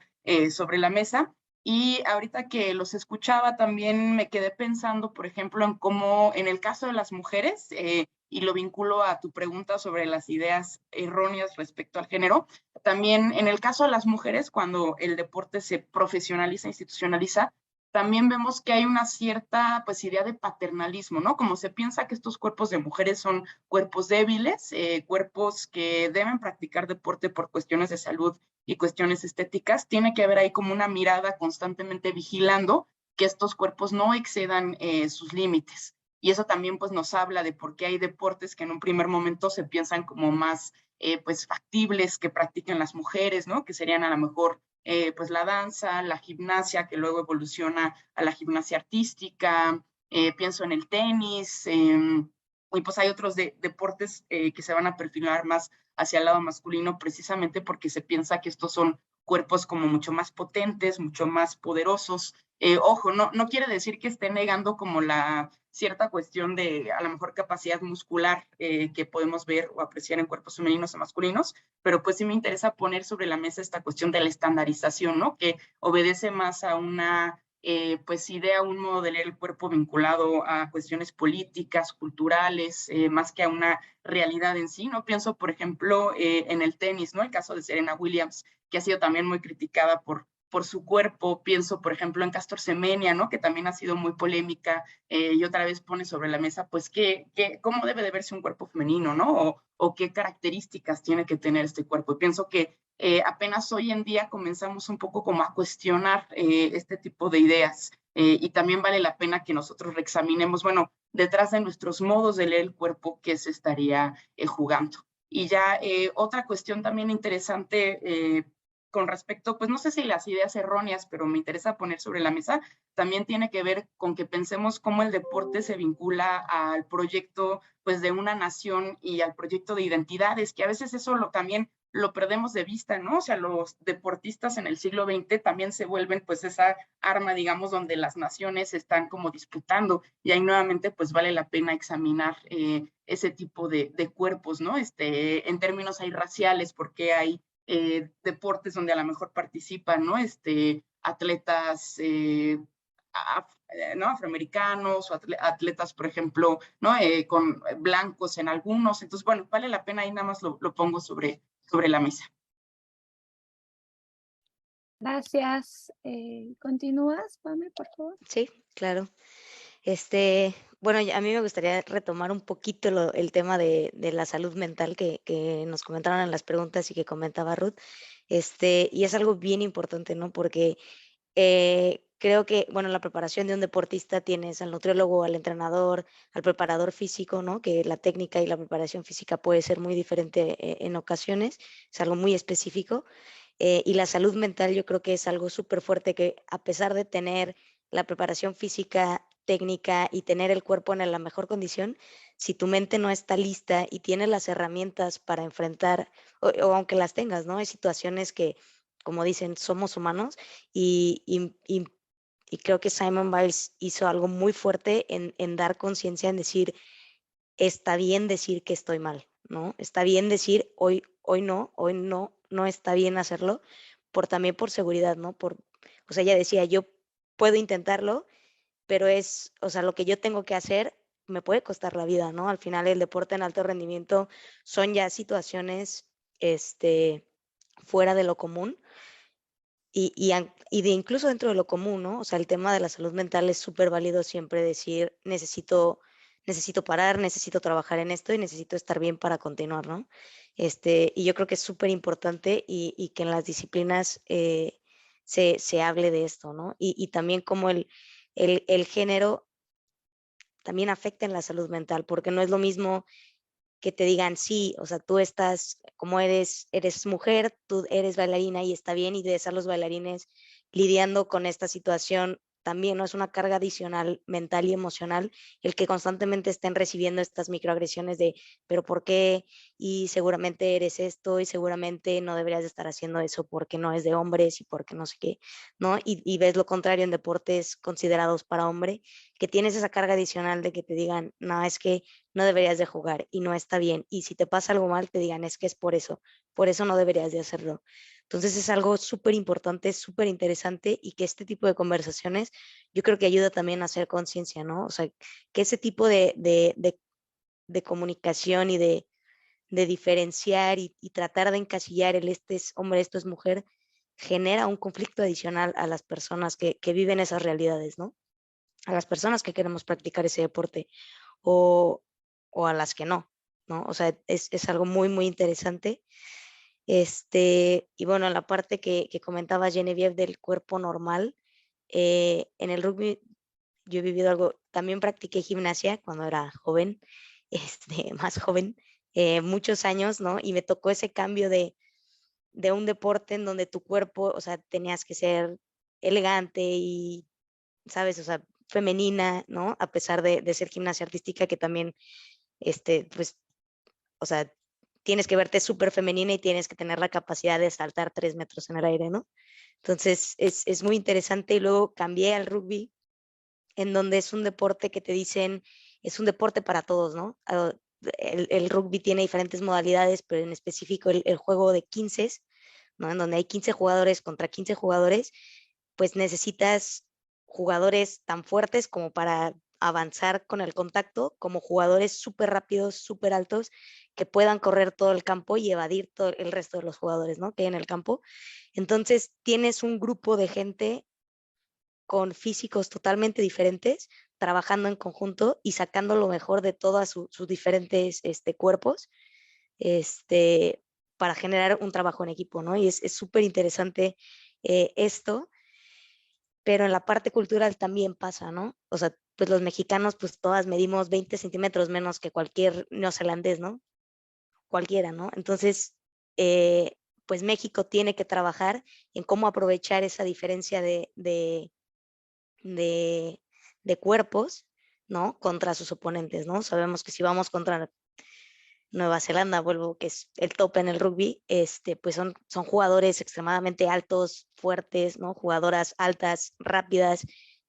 sobre la mesa. Y ahorita que los escuchaba también me quedé pensando, por ejemplo, en cómo en el caso de las mujeres, y lo vinculo a tu pregunta sobre las ideas erróneas respecto al género, también en el caso de las mujeres, cuando el deporte se profesionaliza, institucionaliza, también vemos que hay una cierta pues idea de paternalismo, ¿no? Como se piensa que estos cuerpos de mujeres son cuerpos débiles, cuerpos que deben practicar deporte por cuestiones de salud y cuestiones estéticas, tiene que haber ahí como una mirada constantemente vigilando que estos cuerpos no excedan sus límites. Y eso también pues nos habla de por qué hay deportes que en un primer momento se piensan como más pues factibles que practiquen las mujeres, ¿no? Que serían a lo mejor pues la danza, la gimnasia, que luego evoluciona a la gimnasia artística, pienso en el tenis, y pues hay otros deportes que se van a perfilar más hacia el lado masculino precisamente porque se piensa que estos son cuerpos como mucho más potentes, mucho más poderosos. Ojo, no quiere decir que esté negando como la cierta cuestión de a lo mejor capacidad muscular que podemos ver o apreciar en cuerpos femeninos o masculinos, pero pues sí me interesa poner sobre la mesa esta cuestión de la estandarización, ¿no? Que obedece más a una pues idea, un modo de leer el cuerpo vinculado a cuestiones políticas, culturales, más que a una realidad en sí, ¿no? Pienso, por ejemplo, en el tenis, ¿no? El caso de Serena Williams, que ha sido también muy criticada por su cuerpo. Pienso, por ejemplo, en Castor Semenya, ¿no? Que también ha sido muy polémica y otra vez pone sobre la mesa, pues, cómo debe de verse un cuerpo femenino, ¿no? O qué características tiene que tener este cuerpo. Y pienso que apenas hoy en día comenzamos un poco como a cuestionar este tipo de ideas y también vale la pena que nosotros reexaminemos, bueno, detrás de nuestros modos de leer el cuerpo, qué se estaría jugando. Y ya otra cuestión también interesante con respecto, pues no sé si las ideas erróneas, pero me interesa poner sobre la mesa, también tiene que ver con que pensemos cómo el deporte se vincula al proyecto pues de una nación y al proyecto de identidades, que a veces eso también lo perdemos de vista, ¿no? O sea, los deportistas en el siglo XX también se vuelven pues esa arma, digamos, donde las naciones están como disputando y ahí nuevamente pues vale la pena examinar ese tipo de cuerpos, ¿no? En términos ahí raciales, porque hay deportes donde a lo mejor participan, ¿no? Atletas ¿no? Afroamericanos o atletas, por ejemplo, ¿no? Con blancos en algunos. Entonces, bueno, vale la pena, ahí nada más lo pongo sobre la mesa. Gracias. ¿Continúas, Pame, por favor? Sí, claro. Bueno, a mí me gustaría retomar un poquito el tema de la salud mental que nos comentaron en las preguntas y que comentaba Ruth. Y es algo bien importante, ¿no? Porque creo que, bueno, la preparación de un deportista tienes al nutriólogo, al entrenador, al preparador físico, ¿no? Que la técnica y la preparación física puede ser muy diferente en ocasiones, es algo muy específico. Y la salud mental yo creo que es algo súper fuerte que a pesar de tener la preparación física, técnica y tener el cuerpo en la mejor condición, si tu mente no está lista y tienes las herramientas para enfrentar, o aunque las tengas, ¿no? Hay situaciones que, como dicen, somos humanos y creo que Simone Biles hizo algo muy fuerte en dar conciencia, en decir, está bien decir que estoy mal, ¿no? Está bien decir hoy no está bien hacerlo, también por seguridad, ¿no? O sea, ella decía, yo puedo intentarlo, pero o sea, lo que yo tengo que hacer me puede costar la vida, ¿no? Al final el deporte en alto rendimiento son ya situaciones, fuera de lo común y de incluso dentro de lo común, ¿no? O sea, el tema de la salud mental es súper válido siempre decir, necesito parar, necesito trabajar en esto y necesito estar bien para continuar, ¿no? Y yo creo que es súper importante y que en las disciplinas se hable de esto, ¿no? Y también como el género también afecta en la salud mental, porque no es lo mismo que te digan, sí, o sea, tú estás, como eres mujer, tú eres bailarina y está bien, y de estar los bailarines lidiando con esta situación también, ¿no? Es una carga adicional mental y emocional el que constantemente estén recibiendo estas microagresiones de, pero ¿por qué? Y seguramente eres esto y seguramente no deberías de estar haciendo eso porque no es de hombres y porque no sé qué, ¿no? Y ves lo contrario en deportes considerados para hombre, que tienes esa carga adicional de que te digan, no, es que no deberías de jugar y no está bien. Y si te pasa algo mal, te digan, es que es por eso no deberías de hacerlo. Entonces es algo súper importante, súper interesante y que este tipo de conversaciones yo creo que ayuda también a hacer conciencia, ¿no? O sea, que ese tipo de comunicación y de diferenciar y tratar de encasillar el este es hombre, esto es mujer, genera un conflicto adicional a las personas que viven esas realidades, ¿no? A las personas que queremos practicar ese deporte o, o a las que no, ¿no? O sea, es algo muy, muy interesante. Y bueno, la parte que comentaba Genevieve del cuerpo normal, en el rugby yo he vivido algo, también practiqué gimnasia cuando era joven, más joven, muchos años, ¿no? Y me tocó ese cambio de un deporte en donde tu cuerpo, o sea, tenías que ser elegante y, ¿sabes? O sea, femenina, ¿no? A pesar de ser gimnasia artística, que también, pues, o sea, tienes que verte súper femenina y tienes que tener la capacidad de saltar 3 metros en el aire, ¿no? Entonces, es muy interesante. Y luego cambié al rugby, en donde es un deporte que te dicen, es un deporte para todos, ¿no? El rugby tiene diferentes modalidades, pero en específico el juego de 15, ¿no? En donde hay 15 jugadores contra 15 jugadores, pues necesitas jugadores tan fuertes como para avanzar con el contacto, como jugadores súper rápidos, súper altos, que puedan correr todo el campo y evadir todo el resto de los jugadores, ¿no? Que hay en el campo. Entonces tienes un grupo de gente con físicos totalmente diferentes, trabajando en conjunto y sacando lo mejor de todos sus diferentes cuerpos, para generar un trabajo en equipo, ¿no? Y es súper interesante esto, pero en la parte cultural también pasa, ¿no? O sea, pues los mexicanos, pues todas medimos 20 centímetros menos que cualquier neozelandés, ¿no? Cualquiera, ¿no? Entonces, pues México tiene que trabajar en cómo aprovechar esa diferencia de, de cuerpos, ¿no? Contra sus oponentes, ¿no? Sabemos que si vamos contra Nueva Zelanda, vuelvo, que es el top en el rugby, pues son jugadores extremadamente altos, fuertes, ¿no? Jugadoras altas, rápidas,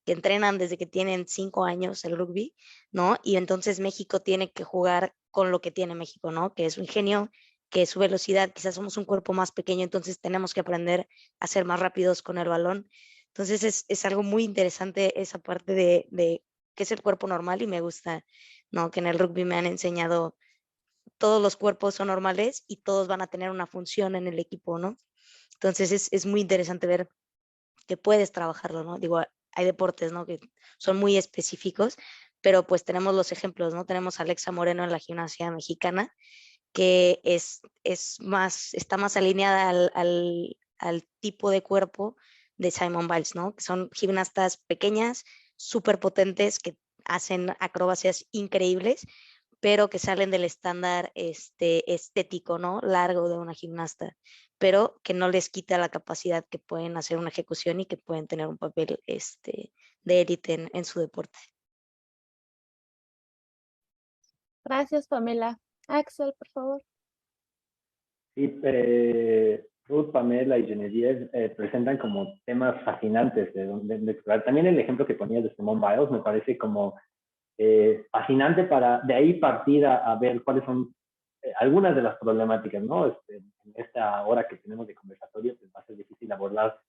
que entrenan desde que tienen 5 años el rugby, ¿no? Y entonces México tiene que jugar con lo que tiene México, ¿no? Que es su ingenio, que es su velocidad, quizás somos un cuerpo más pequeño, entonces tenemos que aprender a ser más rápidos con el balón. Entonces es algo muy interesante esa parte de qué es el cuerpo normal y me gusta, ¿no? Que en el rugby me han enseñado todos los cuerpos son normales y todos van a tener una función en el equipo, ¿no? Entonces es muy interesante ver que puedes trabajarlo, ¿no? Digo, hay deportes, ¿no? Que son muy específicos, pero pues tenemos los ejemplos, ¿no? Tenemos a Alexa Moreno en la gimnasia mexicana, que está más alineada al tipo de cuerpo de Simone Biles, ¿no? Que son gimnastas pequeñas, súper potentes, que hacen acrobacias increíbles, pero que salen del estándar estético, ¿no? Largo de una gimnasta, pero que no les quita la capacidad que pueden hacer una ejecución y que pueden tener un papel de élite en su deporte. Gracias, Pamela. Axel, por favor. Sí, Ruth, Pamela y Genevieve presentan como temas fascinantes de explorar. También el ejemplo que ponías de Simone Biles me parece como fascinante para de ahí partir a ver cuáles son algunas de las problemáticas, ¿no? En esta hora que tenemos de conversatorio, pues va a ser difícil abordar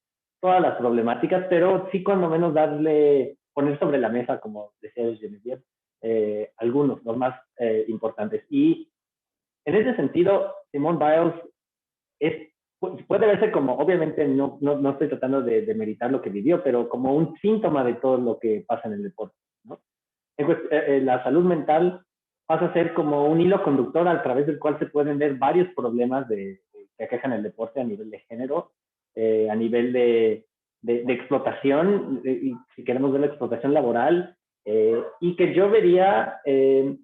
todas las problemáticas, pero sí cuando menos poner sobre la mesa, como decía Genevieve, algunos, los más importantes. Y en ese sentido, Simone Biles puede verse como, obviamente no estoy tratando de demeritar lo que vivió, pero como un síntoma de todo lo que pasa en el deporte, ¿no? La salud mental pasa a ser como un hilo conductor a través del cual se pueden ver varios problemas que aquejan el deporte a nivel de género, a nivel de explotación, y si queremos ver la explotación laboral, y que yo vería en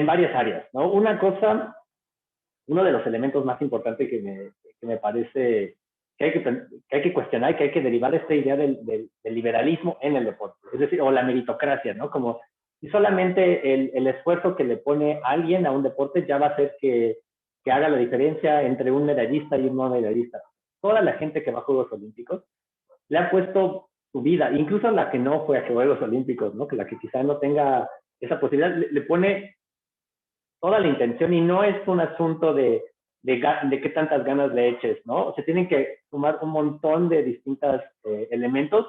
varias áreas, ¿no? Uno de los elementos más importantes que me parece que hay que cuestionar y que hay que derivar esta idea del liberalismo en el deporte, es decir, o la meritocracia, ¿no? Como si solamente el esfuerzo que le pone alguien a un deporte ya va a hacer que haga la diferencia entre un medallista y un no medallista. Toda la gente que va a Juegos Olímpicos le ha puesto su vida, incluso la que no fue a Juegos Olímpicos, ¿no? Que la que quizá no tenga esa posibilidad, le pone toda la intención y no es un asunto de qué tantas ganas le eches, ¿no? Se tienen que sumar un montón de distintos elementos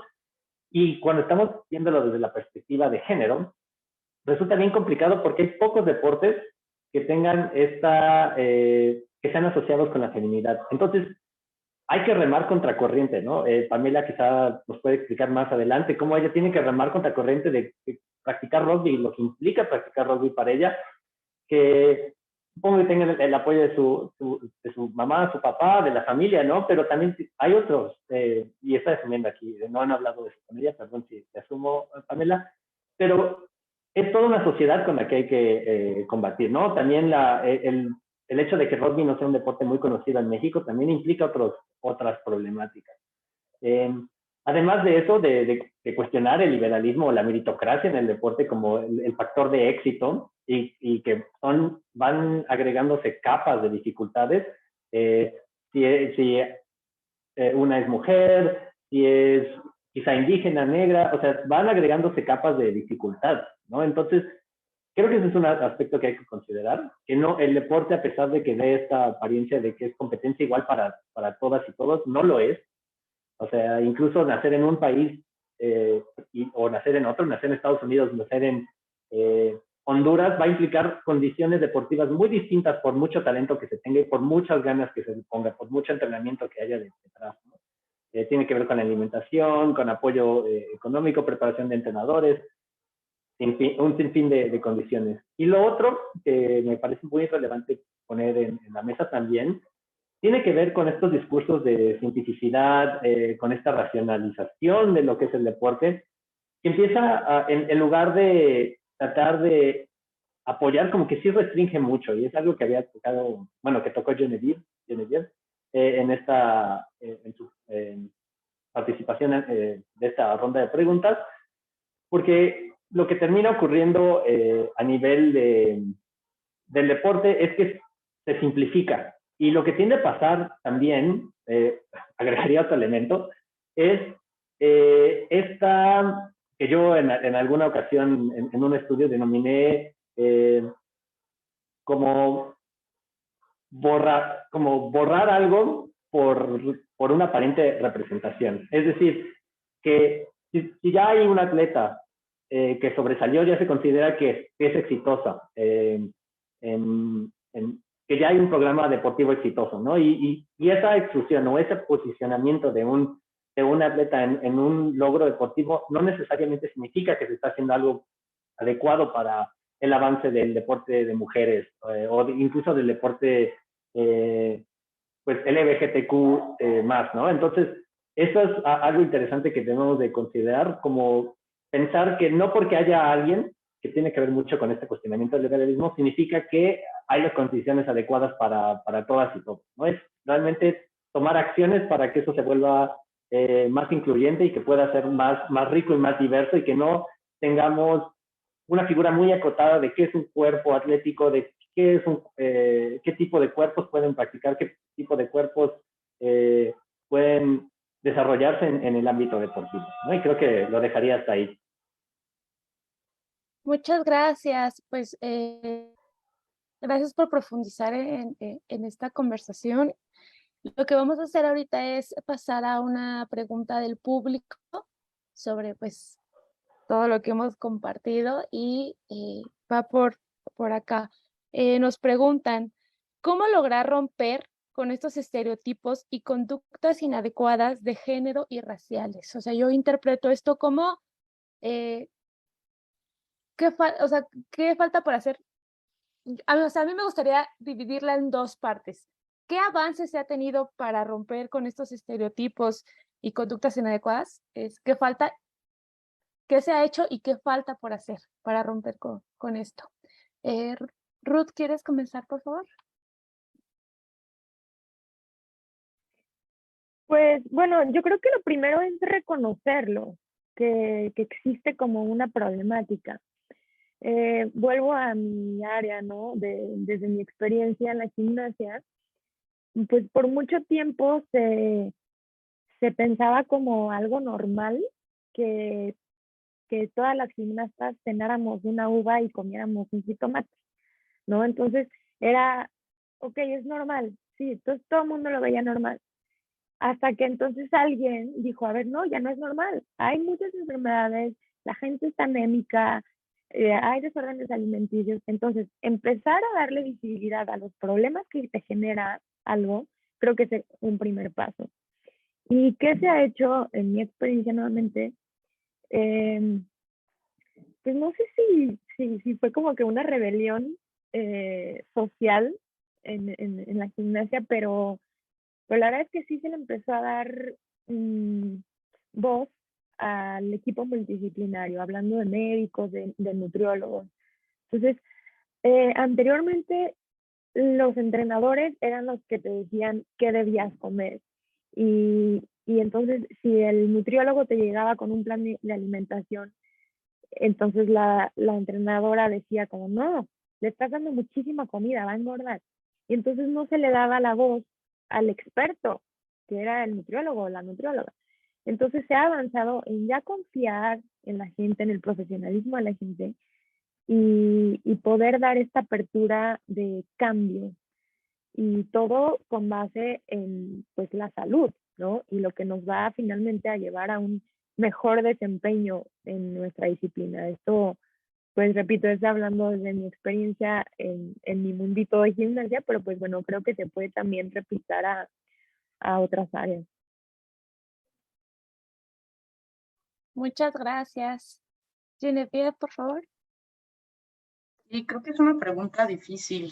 y cuando estamos viéndolo desde la perspectiva de género, resulta bien complicado porque hay pocos deportes que tengan que sean asociados con la feminidad. Entonces, hay que remar contracorriente, ¿no? Pamela quizá nos puede explicar más adelante cómo ella tiene que remar contracorriente de practicar rugby, lo que implica practicar rugby para ella, que supongo que tengan el apoyo de su mamá, su papá, de la familia, ¿no? Pero también hay otros, y estoy asumiendo aquí, no han hablado de su familia, perdón si te asumo, Pamela, pero es toda una sociedad con la que hay que combatir, ¿no? También el hecho de que rugby no sea un deporte muy conocido en México también implica otras problemáticas. Además de eso, de cuestionar el liberalismo o la meritocracia en el deporte como el factor de éxito y que van agregándose capas de dificultades, si una es mujer, si es quizá indígena, negra, o sea, van agregándose capas de dificultad, ¿no? Entonces, creo que ese es un aspecto que hay que considerar, que no, el deporte, a pesar de que dé esta apariencia de que es competencia igual para todas y todos, no lo es. O sea, incluso nacer en un país o nacer en otro, nacer en Estados Unidos, nacer en Honduras, va a implicar condiciones deportivas muy distintas por mucho talento que se tenga y por muchas ganas que se ponga, por mucho entrenamiento que haya detrás, ¿no? Tiene que ver con la alimentación, con apoyo económico, preparación de entrenadores, un sinfín de condiciones. Y lo otro que me parece muy relevante poner en la mesa también, tiene que ver con estos discursos de cientificidad, con esta racionalización de lo que es el deporte, que empieza en lugar de tratar de apoyar, como que sí restringe mucho, y es algo que había tocado, bueno, que tocó Genevieve en su participación de esta ronda de preguntas, porque lo que termina ocurriendo a nivel del deporte es que se simplifica. Y lo que tiende a pasar también, agregaría otro elemento, es esta que yo en alguna ocasión en un estudio denominé como borrar algo por una aparente representación. Es decir, que si ya hay un atleta que sobresalió, ya se considera que es exitosa, que ya hay un programa deportivo exitoso, ¿no? Y esa exclusión o ese posicionamiento de un de un atleta en un logro deportivo no necesariamente significa que se está haciendo algo adecuado para el avance del deporte de mujeres incluso del deporte pues LGBTQ más, ¿no? Entonces, eso es algo interesante que tenemos de considerar, como pensar que no porque haya alguien, que tiene que ver mucho con este cuestionamiento del liberalismo, significa que hay las condiciones adecuadas para todas y todos, ¿no? Es realmente tomar acciones para que eso se vuelva más incluyente y que pueda ser más rico y más diverso y que no tengamos una figura muy acotada de qué es un cuerpo atlético, de qué tipo de cuerpos pueden practicar, qué tipo de cuerpos pueden desarrollarse en el ámbito deportivo, ¿no? Y creo que lo dejaría hasta ahí. Muchas gracias. Pues gracias por profundizar en esta conversación. Lo que vamos a hacer ahorita es pasar a una pregunta del público sobre pues todo lo que hemos compartido y va por acá. Nos preguntan, ¿cómo lograr romper con estos estereotipos y conductas inadecuadas de género y raciales? O sea, yo interpreto esto como, ¿qué falta por hacer? O sea, a mí me gustaría dividirla en dos partes. ¿Qué avances se ha tenido para romper con estos estereotipos y conductas inadecuadas? ¿Qué falta? ¿Qué se ha hecho y qué falta por hacer para romper con esto? Ruth, ¿quieres comenzar, por favor? Pues bueno, yo creo que lo primero es reconocerlo, que existe como una problemática. Vuelvo a mi área, ¿no? Desde mi experiencia en la gimnasia, pues por mucho tiempo se pensaba como algo normal que todas las gimnastas cenáramos una uva y comiéramos un jitomate, ¿no? Entonces era, ok, es normal, sí, entonces todo el mundo lo veía normal. Hasta que entonces alguien dijo, a ver, no, ya no es normal, hay muchas enfermedades, la gente está anémica, hay desórdenes alimenticios, entonces empezar a darle visibilidad a los problemas que te genera algo, creo que es un primer paso. ¿Y qué se ha hecho en mi experiencia nuevamente? Pues no sé si fue como que una rebelión social en la gimnasia, pero la verdad es que sí se le empezó a dar voz al equipo multidisciplinario, hablando de médicos, de nutriólogos. Entonces, anteriormente los entrenadores eran los que te decían qué debías comer. Y entonces, si el nutriólogo te llegaba con un plan de alimentación, entonces la entrenadora decía como, no, le estás dando muchísima comida, va a engordar. Y entonces no se le daba la voz al experto, que era el nutriólogo o la nutrióloga. Entonces se ha avanzado en ya confiar en la gente, en el profesionalismo de la gente y poder dar esta apertura de cambio. Y todo con base en pues la salud, ¿no? Y lo que nos va finalmente a llevar a un mejor desempeño en nuestra disciplina. Esto, pues repito, es hablando desde mi experiencia en mi mundito de gimnasia, pero pues bueno, creo que se puede también replicar a otras áreas. Muchas gracias. Genevieve, por favor. Sí, creo que es una pregunta difícil.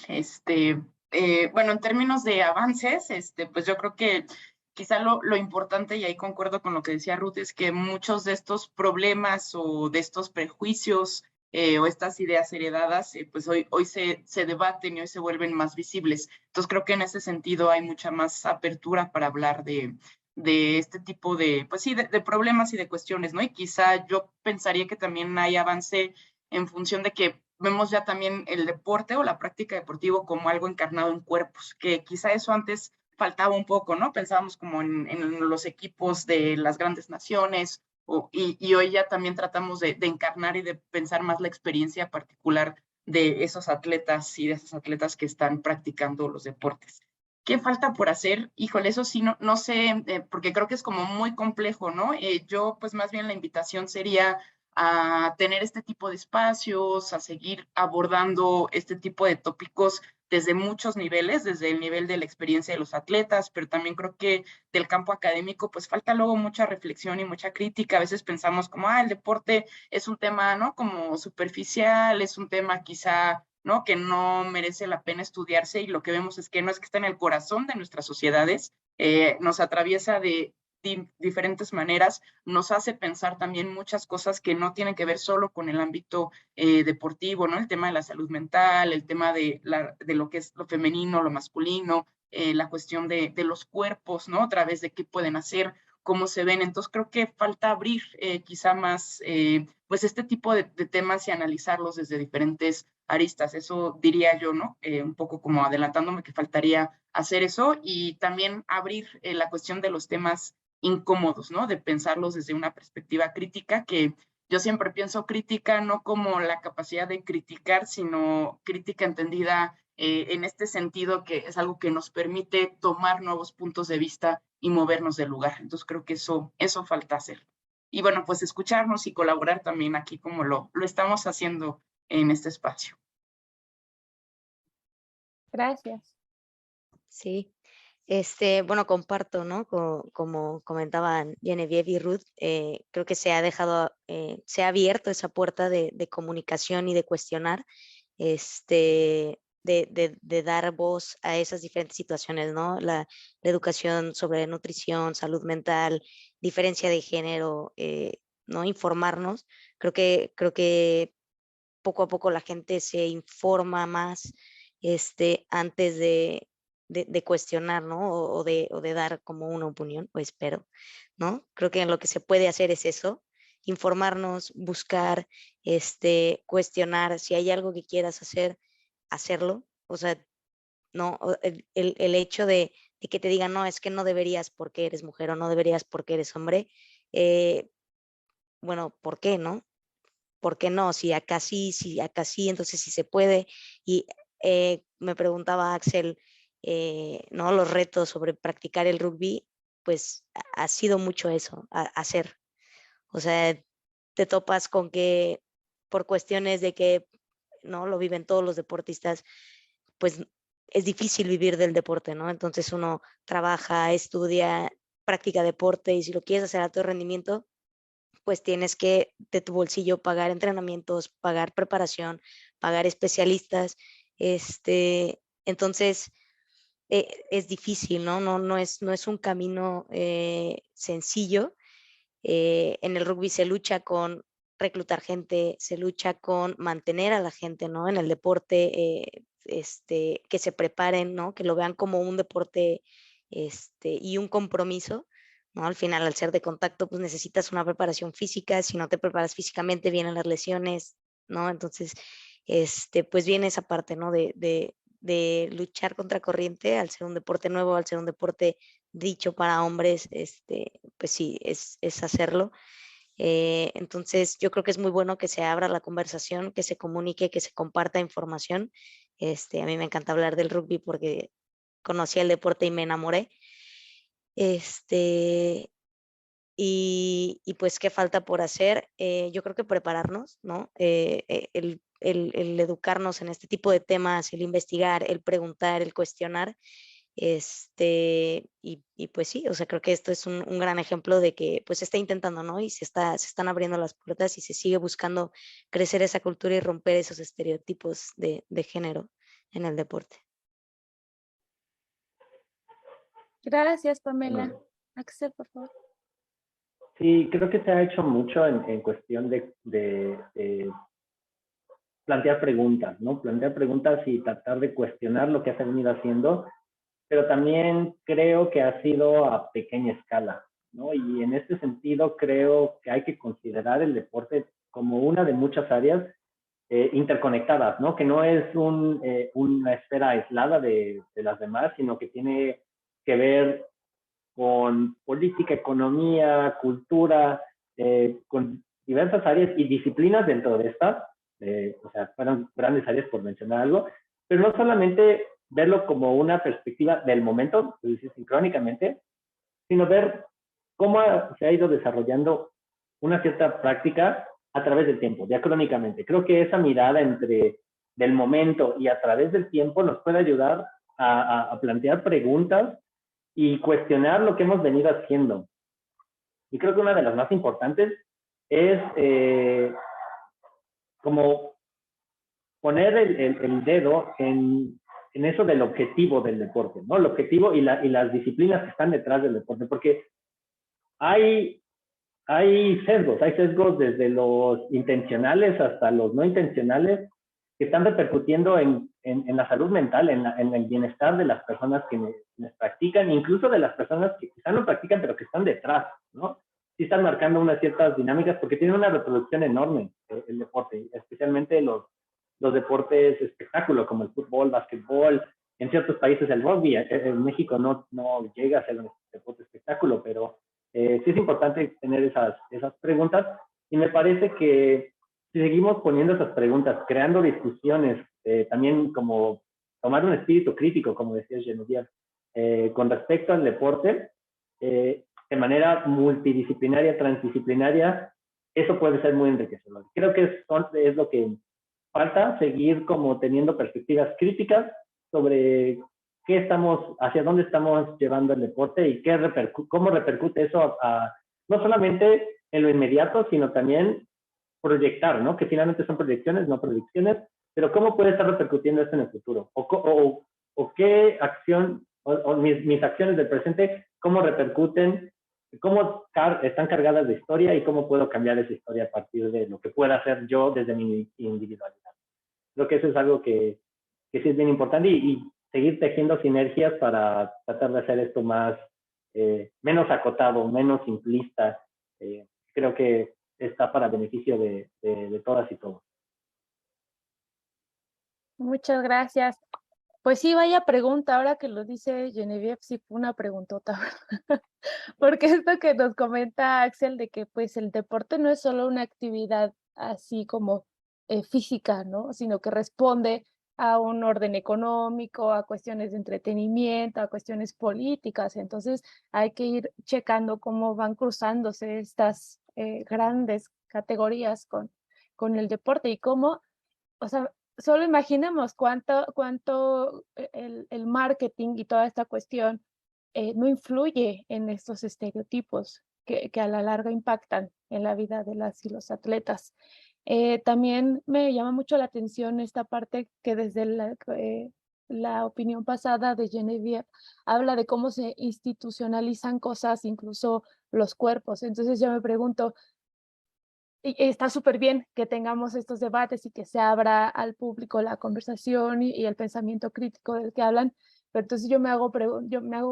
Bueno, en términos de avances, pues yo creo que quizá lo importante, y ahí concuerdo con lo que decía Ruth, es que muchos de estos problemas o de estos prejuicios o estas ideas heredadas, pues hoy se debaten y hoy se vuelven más visibles. Entonces creo que en ese sentido hay mucha más apertura para hablar de este tipo de, pues sí, de problemas y de cuestiones, ¿no? Y quizá yo pensaría que también hay avance en función de que vemos ya también el deporte o la práctica deportiva como algo encarnado en cuerpos, que quizá eso antes faltaba un poco, ¿no? Pensábamos como en los equipos de las grandes naciones y hoy ya también tratamos de encarnar y de pensar más la experiencia particular de esos atletas y de esas atletas que están practicando los deportes. ¿Qué falta por hacer? Híjole, eso sí, no sé, porque creo que es como muy complejo, ¿no? Yo, pues más bien la invitación sería a tener este tipo de espacios, a seguir abordando este tipo de tópicos desde muchos niveles, desde el nivel de la experiencia de los atletas, pero también creo que del campo académico, pues falta luego mucha reflexión y mucha crítica. A veces pensamos como, el deporte es un tema, ¿no? Como superficial, es un tema quizá, ¿no? Que no merece la pena estudiarse, y lo que vemos es que no, es que está en el corazón de nuestras sociedades, nos atraviesa de diferentes maneras, nos hace pensar también muchas cosas que no tienen que ver solo con el ámbito deportivo, ¿no? El tema de la salud mental, el tema de lo que es lo femenino, lo masculino, la cuestión de los cuerpos, ¿no? A través de qué pueden hacer, cómo se ven. Entonces creo que falta abrir quizá más pues este tipo de temas y analizarlos desde diferentes aristas. Eso diría yo, ¿no? Un poco como adelantándome que faltaría hacer eso, y también abrir la cuestión de los temas incómodos, ¿no? De pensarlos desde una perspectiva crítica, que yo siempre pienso crítica no como la capacidad de criticar, sino crítica entendida en este sentido, que es algo que nos permite tomar nuevos puntos de vista y movernos del lugar. Entonces creo que eso falta hacer. Y bueno, pues escucharnos y colaborar también aquí como lo estamos haciendo en este espacio. Gracias. Sí, bueno, comparto, ¿no? Como comentaban Genevieve y Ruth, creo que se ha dejado, se ha abierto esa puerta de comunicación y de cuestionar, de dar voz a esas diferentes situaciones, ¿no? La educación sobre nutrición, salud mental, diferencia de género, ¿no? Informarnos. Creo que poco a poco la gente se informa más, antes de cuestionar, ¿no? O de dar como una opinión, o espero, ¿no? Creo que lo que se puede hacer es eso, informarnos, buscar, cuestionar, si hay algo que quieras hacer, hacerlo. O sea, no, el hecho de que te digan, no, es que no deberías porque eres mujer o no deberías porque eres hombre, bueno, ¿por qué no? ¿Por qué no? Si acá sí, entonces sí se puede. Y me preguntaba Axel, ¿no? Los retos sobre practicar el rugby, pues ha sido mucho eso, hacer. O sea, te topas con que por cuestiones de que no lo viven todos los deportistas, pues es difícil vivir del deporte, ¿no? Entonces uno trabaja, estudia, practica deporte, y si lo quieres hacer a alto rendimiento, pues tienes que de tu bolsillo pagar entrenamientos, pagar preparación, pagar especialistas. Entonces es difícil, ¿no? No es un camino sencillo. En el rugby se lucha con reclutar gente, se lucha con mantener a la gente, ¿no? En el deporte, que se preparen, ¿no? Que lo vean como un deporte, y un compromiso, ¿no? Al final, al ser de contacto, pues necesitas una preparación física. Si no te preparas físicamente, vienen las lesiones, ¿no? Entonces, pues viene esa parte, ¿no? De luchar contra corriente, al ser un deporte nuevo, al ser un deporte dicho para hombres, pues sí, es hacerlo. Entonces, yo creo que es muy bueno que se abra la conversación, que se comunique, que se comparta información. A mí me encanta hablar del rugby porque conocí el deporte y me enamoré. Y pues, ¿qué falta por hacer? Yo creo que prepararnos, ¿no? El educarnos en este tipo de temas, el investigar, el preguntar, el cuestionar. Y pues sí, o sea, creo que esto es un gran ejemplo de que pues se está intentando, ¿no? Y se están abriendo las puertas y se sigue buscando crecer esa cultura y romper esos estereotipos de género en el deporte. Gracias, Pamela. Bueno, Axel, por favor. sí, creo que se ha hecho mucho en cuestión de plantear preguntas, ¿no? Plantear preguntas y tratar de cuestionar lo que se ha venido haciendo, pero también creo que ha sido a pequeña escala, ¿no? Y en este sentido creo que hay que considerar el deporte como una de muchas áreas interconectadas, ¿no? Que no es una esfera aislada de las demás, sino que tiene que ver con política, economía, cultura, con diversas áreas y disciplinas dentro de estas, o sea, fueron grandes áreas por mencionar algo, pero no solamente verlo como una perspectiva del momento, es decir, sincrónicamente, sino ver cómo se ha ido desarrollando una cierta práctica a través del tiempo, diacrónicamente. Creo que esa mirada entre del momento y a través del tiempo nos puede ayudar a plantear preguntas y cuestionar lo que hemos venido haciendo. Y creo que una de las más importantes es como poner el dedo en eso del objetivo del deporte, ¿no? El objetivo y las disciplinas que están detrás del deporte, porque hay sesgos desde los intencionales hasta los no intencionales que están repercutiendo en la salud mental, en el bienestar de las personas que les practican, incluso de las personas que quizás no practican, pero que están detrás, ¿no? Sí están marcando unas ciertas dinámicas porque tiene una reproducción enorme el deporte, especialmente los deportes espectáculo, como el fútbol, básquetbol, en ciertos países el rugby. En México no llega a ser un deporte espectáculo, pero sí es importante tener esas preguntas, y me parece que si seguimos poniendo esas preguntas, creando discusiones, también como tomar un espíritu crítico, como decía Genevieve, con respecto al deporte, de manera multidisciplinaria, transdisciplinaria, eso puede ser muy enriquecedor. Creo que es lo que falta, seguir como teniendo perspectivas críticas sobre hacia dónde estamos llevando el deporte y cómo repercute eso no solamente en lo inmediato, sino también proyectar, ¿no? Que finalmente son proyecciones, no predicciones, pero cómo puede estar repercutiendo esto en el futuro, o qué acción, o mis acciones del presente, cómo repercuten, cómo están cargadas de historia y cómo puedo cambiar esa historia a partir de lo que pueda hacer yo desde mi individualidad. Creo que eso es algo que sí es bien importante, y seguir tejiendo sinergias para tratar de hacer esto menos acotado, menos simplista. Creo que está para beneficio de todas y todos. Muchas gracias. Pues sí, vaya pregunta, ahora que lo dice Genevieve, sí fue una preguntota, porque esto que nos comenta Axel de que pues el deporte no es solo una actividad así como física, ¿no? Sino que responde a un orden económico, a cuestiones de entretenimiento, a cuestiones políticas. Entonces hay que ir checando cómo van cruzándose estas grandes categorías con el deporte y cómo, o sea, solo imaginemos cuánto el marketing y toda esta cuestión no influye en estos estereotipos que a la larga impactan en la vida de las y los atletas. También me llama mucho la atención esta parte que desde la opinión pasada de Genevieve habla de cómo se institucionalizan cosas, incluso los cuerpos. Entonces yo me pregunto, y está súper bien que tengamos estos debates y que se abra al público la conversación y el pensamiento crítico del que hablan, pero entonces yo me hago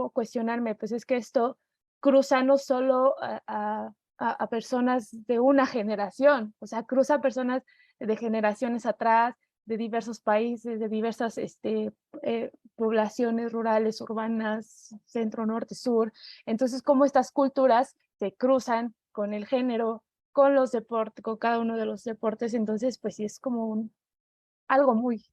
cuestionarme, pues es que esto cruza no solo a personas de una generación, o sea, cruza a personas de generaciones atrás, de diversos países, de diversas poblaciones rurales, urbanas, centro, norte, sur. Entonces, cómo estas culturas se cruzan con el género, con los deportes, con cada uno de los deportes. Entonces, pues sí es como algo muy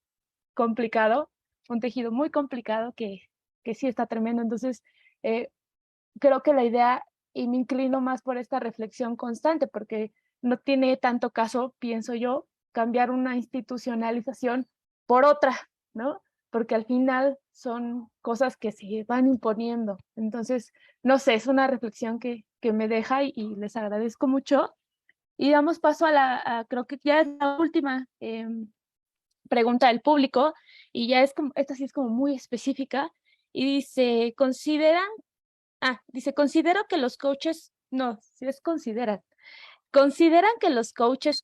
complicado, un tejido muy complicado que sí está tremendo. Entonces, creo que la idea, y me inclino más por esta reflexión constante, porque no tiene tanto caso, pienso yo, cambiar una institucionalización por otra, ¿no? Porque al final son cosas que se van imponiendo. Entonces, no sé, es una reflexión que me deja y les agradezco mucho. Y damos paso creo que ya es la última pregunta del público, y ya es como, esta sí es como muy específica, y dice, considero que los coaches, no, si es consideran que los coaches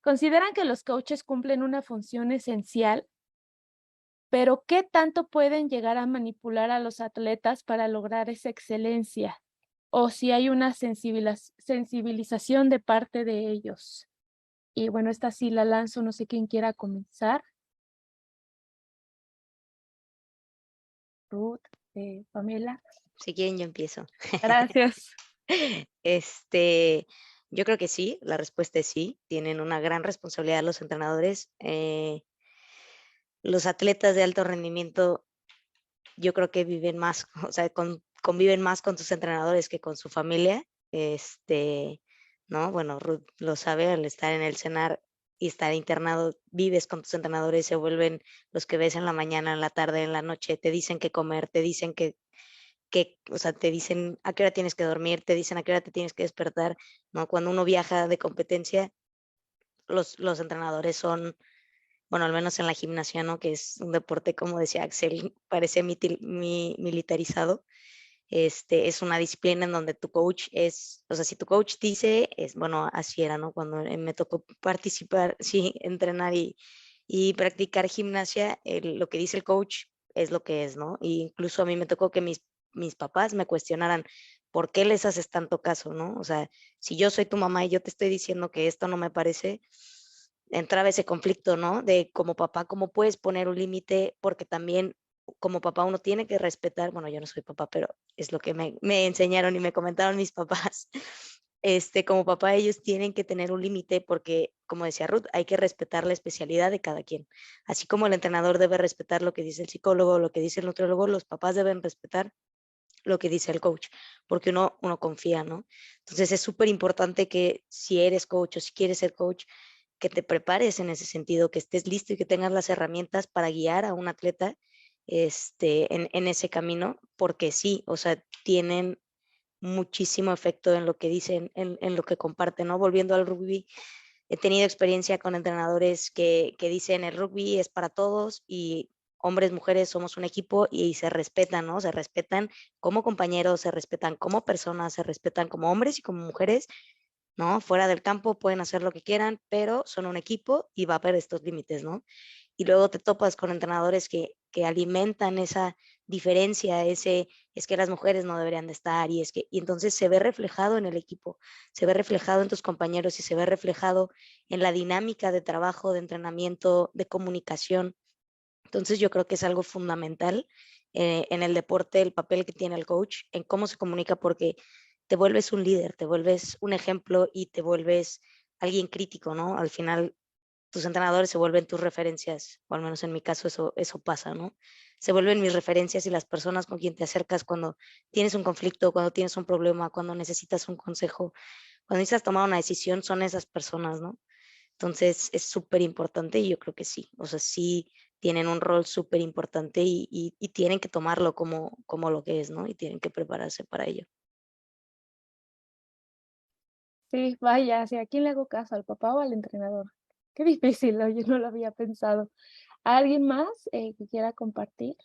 consideran que los coaches cumplen una función esencial, pero ¿qué tanto pueden llegar a manipular a los atletas para lograr esa excelencia? O si hay una sensibilización de parte de ellos. Y bueno, esta sí la lanzo, no sé quién quiera comenzar. Ruth, Pamela. Si quieren, yo empiezo. Gracias. Yo creo que sí, la respuesta es sí. Tienen una gran responsabilidad los entrenadores. Los atletas de alto rendimiento, yo creo que viven más, o sea, conviven más con sus entrenadores que con su familia. ¿No? Bueno, Ruth lo sabe al estar en el CENAR y estar internado, vives con tus entrenadores, se vuelven los que ves en la mañana, en la tarde, en la noche, te dicen qué comer, te dicen o sea, te dicen a qué hora tienes que dormir, te dicen a qué hora te tienes que despertar, ¿no? Cuando uno viaja de competencia, los entrenadores son, bueno, al menos en la gimnasia, ¿no? Que es un deporte, como decía Axel, parece militarizado. Es una disciplina en donde tu coach es, o sea, si tu coach dice, es, bueno, así era, ¿no? Cuando me tocó participar, sí, entrenar y practicar gimnasia, lo que dice el coach es lo que es, ¿no? Y incluso a mí me tocó que mis papás me cuestionaran, ¿por qué les haces tanto caso, no? O sea, si yo soy tu mamá y yo te estoy diciendo que esto no me parece, entraba ese conflicto, ¿no? De como papá, ¿cómo puedes poner un límite? Porque también como papá uno tiene que respetar, bueno, yo no soy papá, pero es lo que me enseñaron y me comentaron mis papás. Como papá ellos tienen que tener un límite porque, como decía Ruth, hay que respetar la especialidad de cada quien. Así como el entrenador debe respetar lo que dice el psicólogo, lo que dice el nutriólogo, los papás deben respetar lo que dice el coach, porque uno confía, ¿no? Entonces es súper importante que si eres coach o si quieres ser coach, que te prepares en ese sentido, que estés listo y que tengas las herramientas para guiar a un atleta en ese camino, porque sí, o sea, tienen muchísimo efecto en lo que dicen, en lo que comparten, ¿no? Volviendo al rugby, he tenido experiencia con entrenadores que dicen el rugby es para todos y hombres, mujeres, somos un equipo y se respetan, ¿no? Se respetan como compañeros, se respetan como personas, se respetan como hombres y como mujeres, ¿no? Fuera del campo pueden hacer lo que quieran, pero son un equipo y va a haber estos límites, ¿no? Y luego te topas con entrenadores que alimentan esa diferencia, es que las mujeres no deberían de estar y entonces se ve reflejado en el equipo, se ve reflejado en tus compañeros y se ve reflejado en la dinámica de trabajo, de entrenamiento, de comunicación. Entonces yo creo que es algo fundamental en el deporte, el papel que tiene el coach, en cómo se comunica, porque te vuelves un líder, te vuelves un ejemplo y te vuelves alguien crítico, ¿no? Al final tus entrenadores se vuelven tus referencias, o al menos en mi caso eso pasa, ¿no? Se vuelven mis referencias y las personas con quien te acercas cuando tienes un conflicto, cuando tienes un problema, cuando necesitas un consejo, cuando necesitas tomar una decisión, son esas personas, ¿no? Entonces es súper importante y yo creo que sí, o sea, sí tienen un rol súper importante y tienen que tomarlo como lo que es, ¿no? Y tienen que prepararse para ello. Sí, vaya, ¿a quién le hago caso? ¿Al papá o al entrenador? Qué difícil, oye, no lo había pensado. ¿Alguien más que quiera compartir?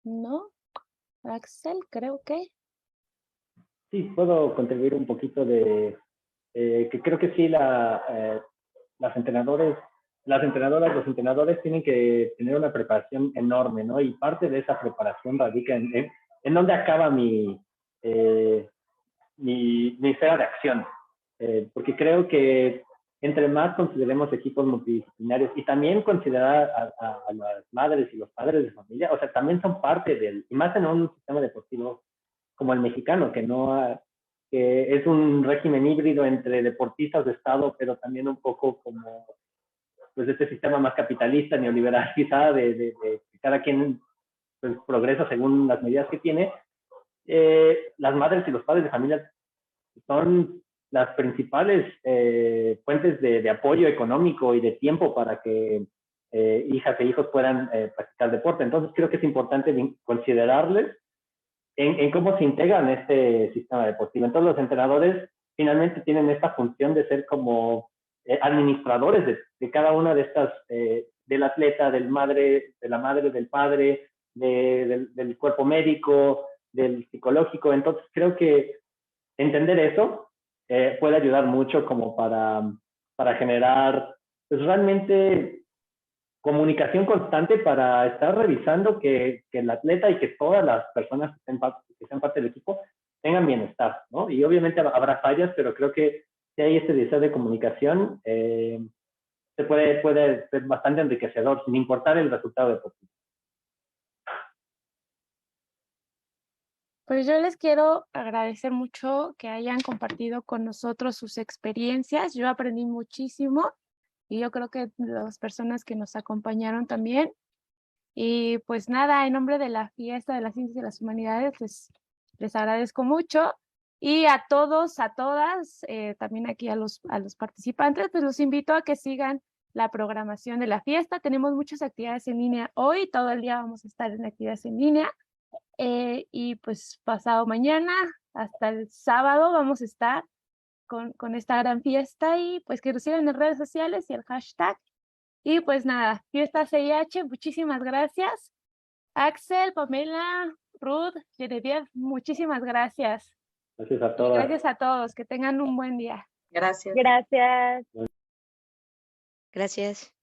¿No? Axel, creo que. Sí, puedo contribuir un poquito de que creo que sí, las entrenadoras, los entrenadores tienen que tener una preparación enorme, ¿no? Y parte de esa preparación radica en dónde acaba mi esfera de acción. Porque creo que entre más consideremos equipos multidisciplinarios y también considerar a las madres y los padres de familia, o sea, también son parte y más en un sistema deportivo como el mexicano, que es un régimen híbrido entre deportistas de Estado, pero también un poco como pues este sistema más capitalista, neoliberal, quizá, de cada quien pues, progresa según las medidas que tiene. Las madres y los padres de familia son las principales fuentes de apoyo económico y de tiempo para que hijas e hijos puedan practicar deporte. Entonces creo que es importante considerarles en cómo se integran en este sistema deportivo. Entonces los entrenadores finalmente tienen esta función de ser como administradores de cada una de estas, del atleta, de la madre, del padre, del cuerpo médico, del psicológico. Entonces creo que entender eso puede ayudar mucho como para generar pues, realmente comunicación constante para estar revisando que el atleta y que todas las personas que sean parte del equipo tengan bienestar, ¿no? Y obviamente habrá fallas, pero creo que si hay este deseo de comunicación, se puede ser bastante enriquecedor, sin importar el resultado deportivo. Pues yo les quiero agradecer mucho que hayan compartido con nosotros sus experiencias. Yo aprendí muchísimo y yo creo que las personas que nos acompañaron también. Y pues nada, en nombre de la Fiesta de las Ciencias y las Humanidades, les agradezco mucho Y a todos, a todas, también aquí a los participantes, pues los invito a que sigan la programación de la fiesta. Tenemos muchas actividades en línea hoy, todo el día vamos a estar en actividades en línea. Y pues pasado mañana hasta el sábado vamos a estar con esta gran fiesta, y pues que nos sigan en redes sociales y el hashtag. Y pues nada, Fiesta CIH, muchísimas gracias. Axel, Pamela, Ruth, Genevieve, muchísimas gracias. Gracias a todas. Gracias a todos, que tengan un buen día. Gracias. Gracias. Gracias.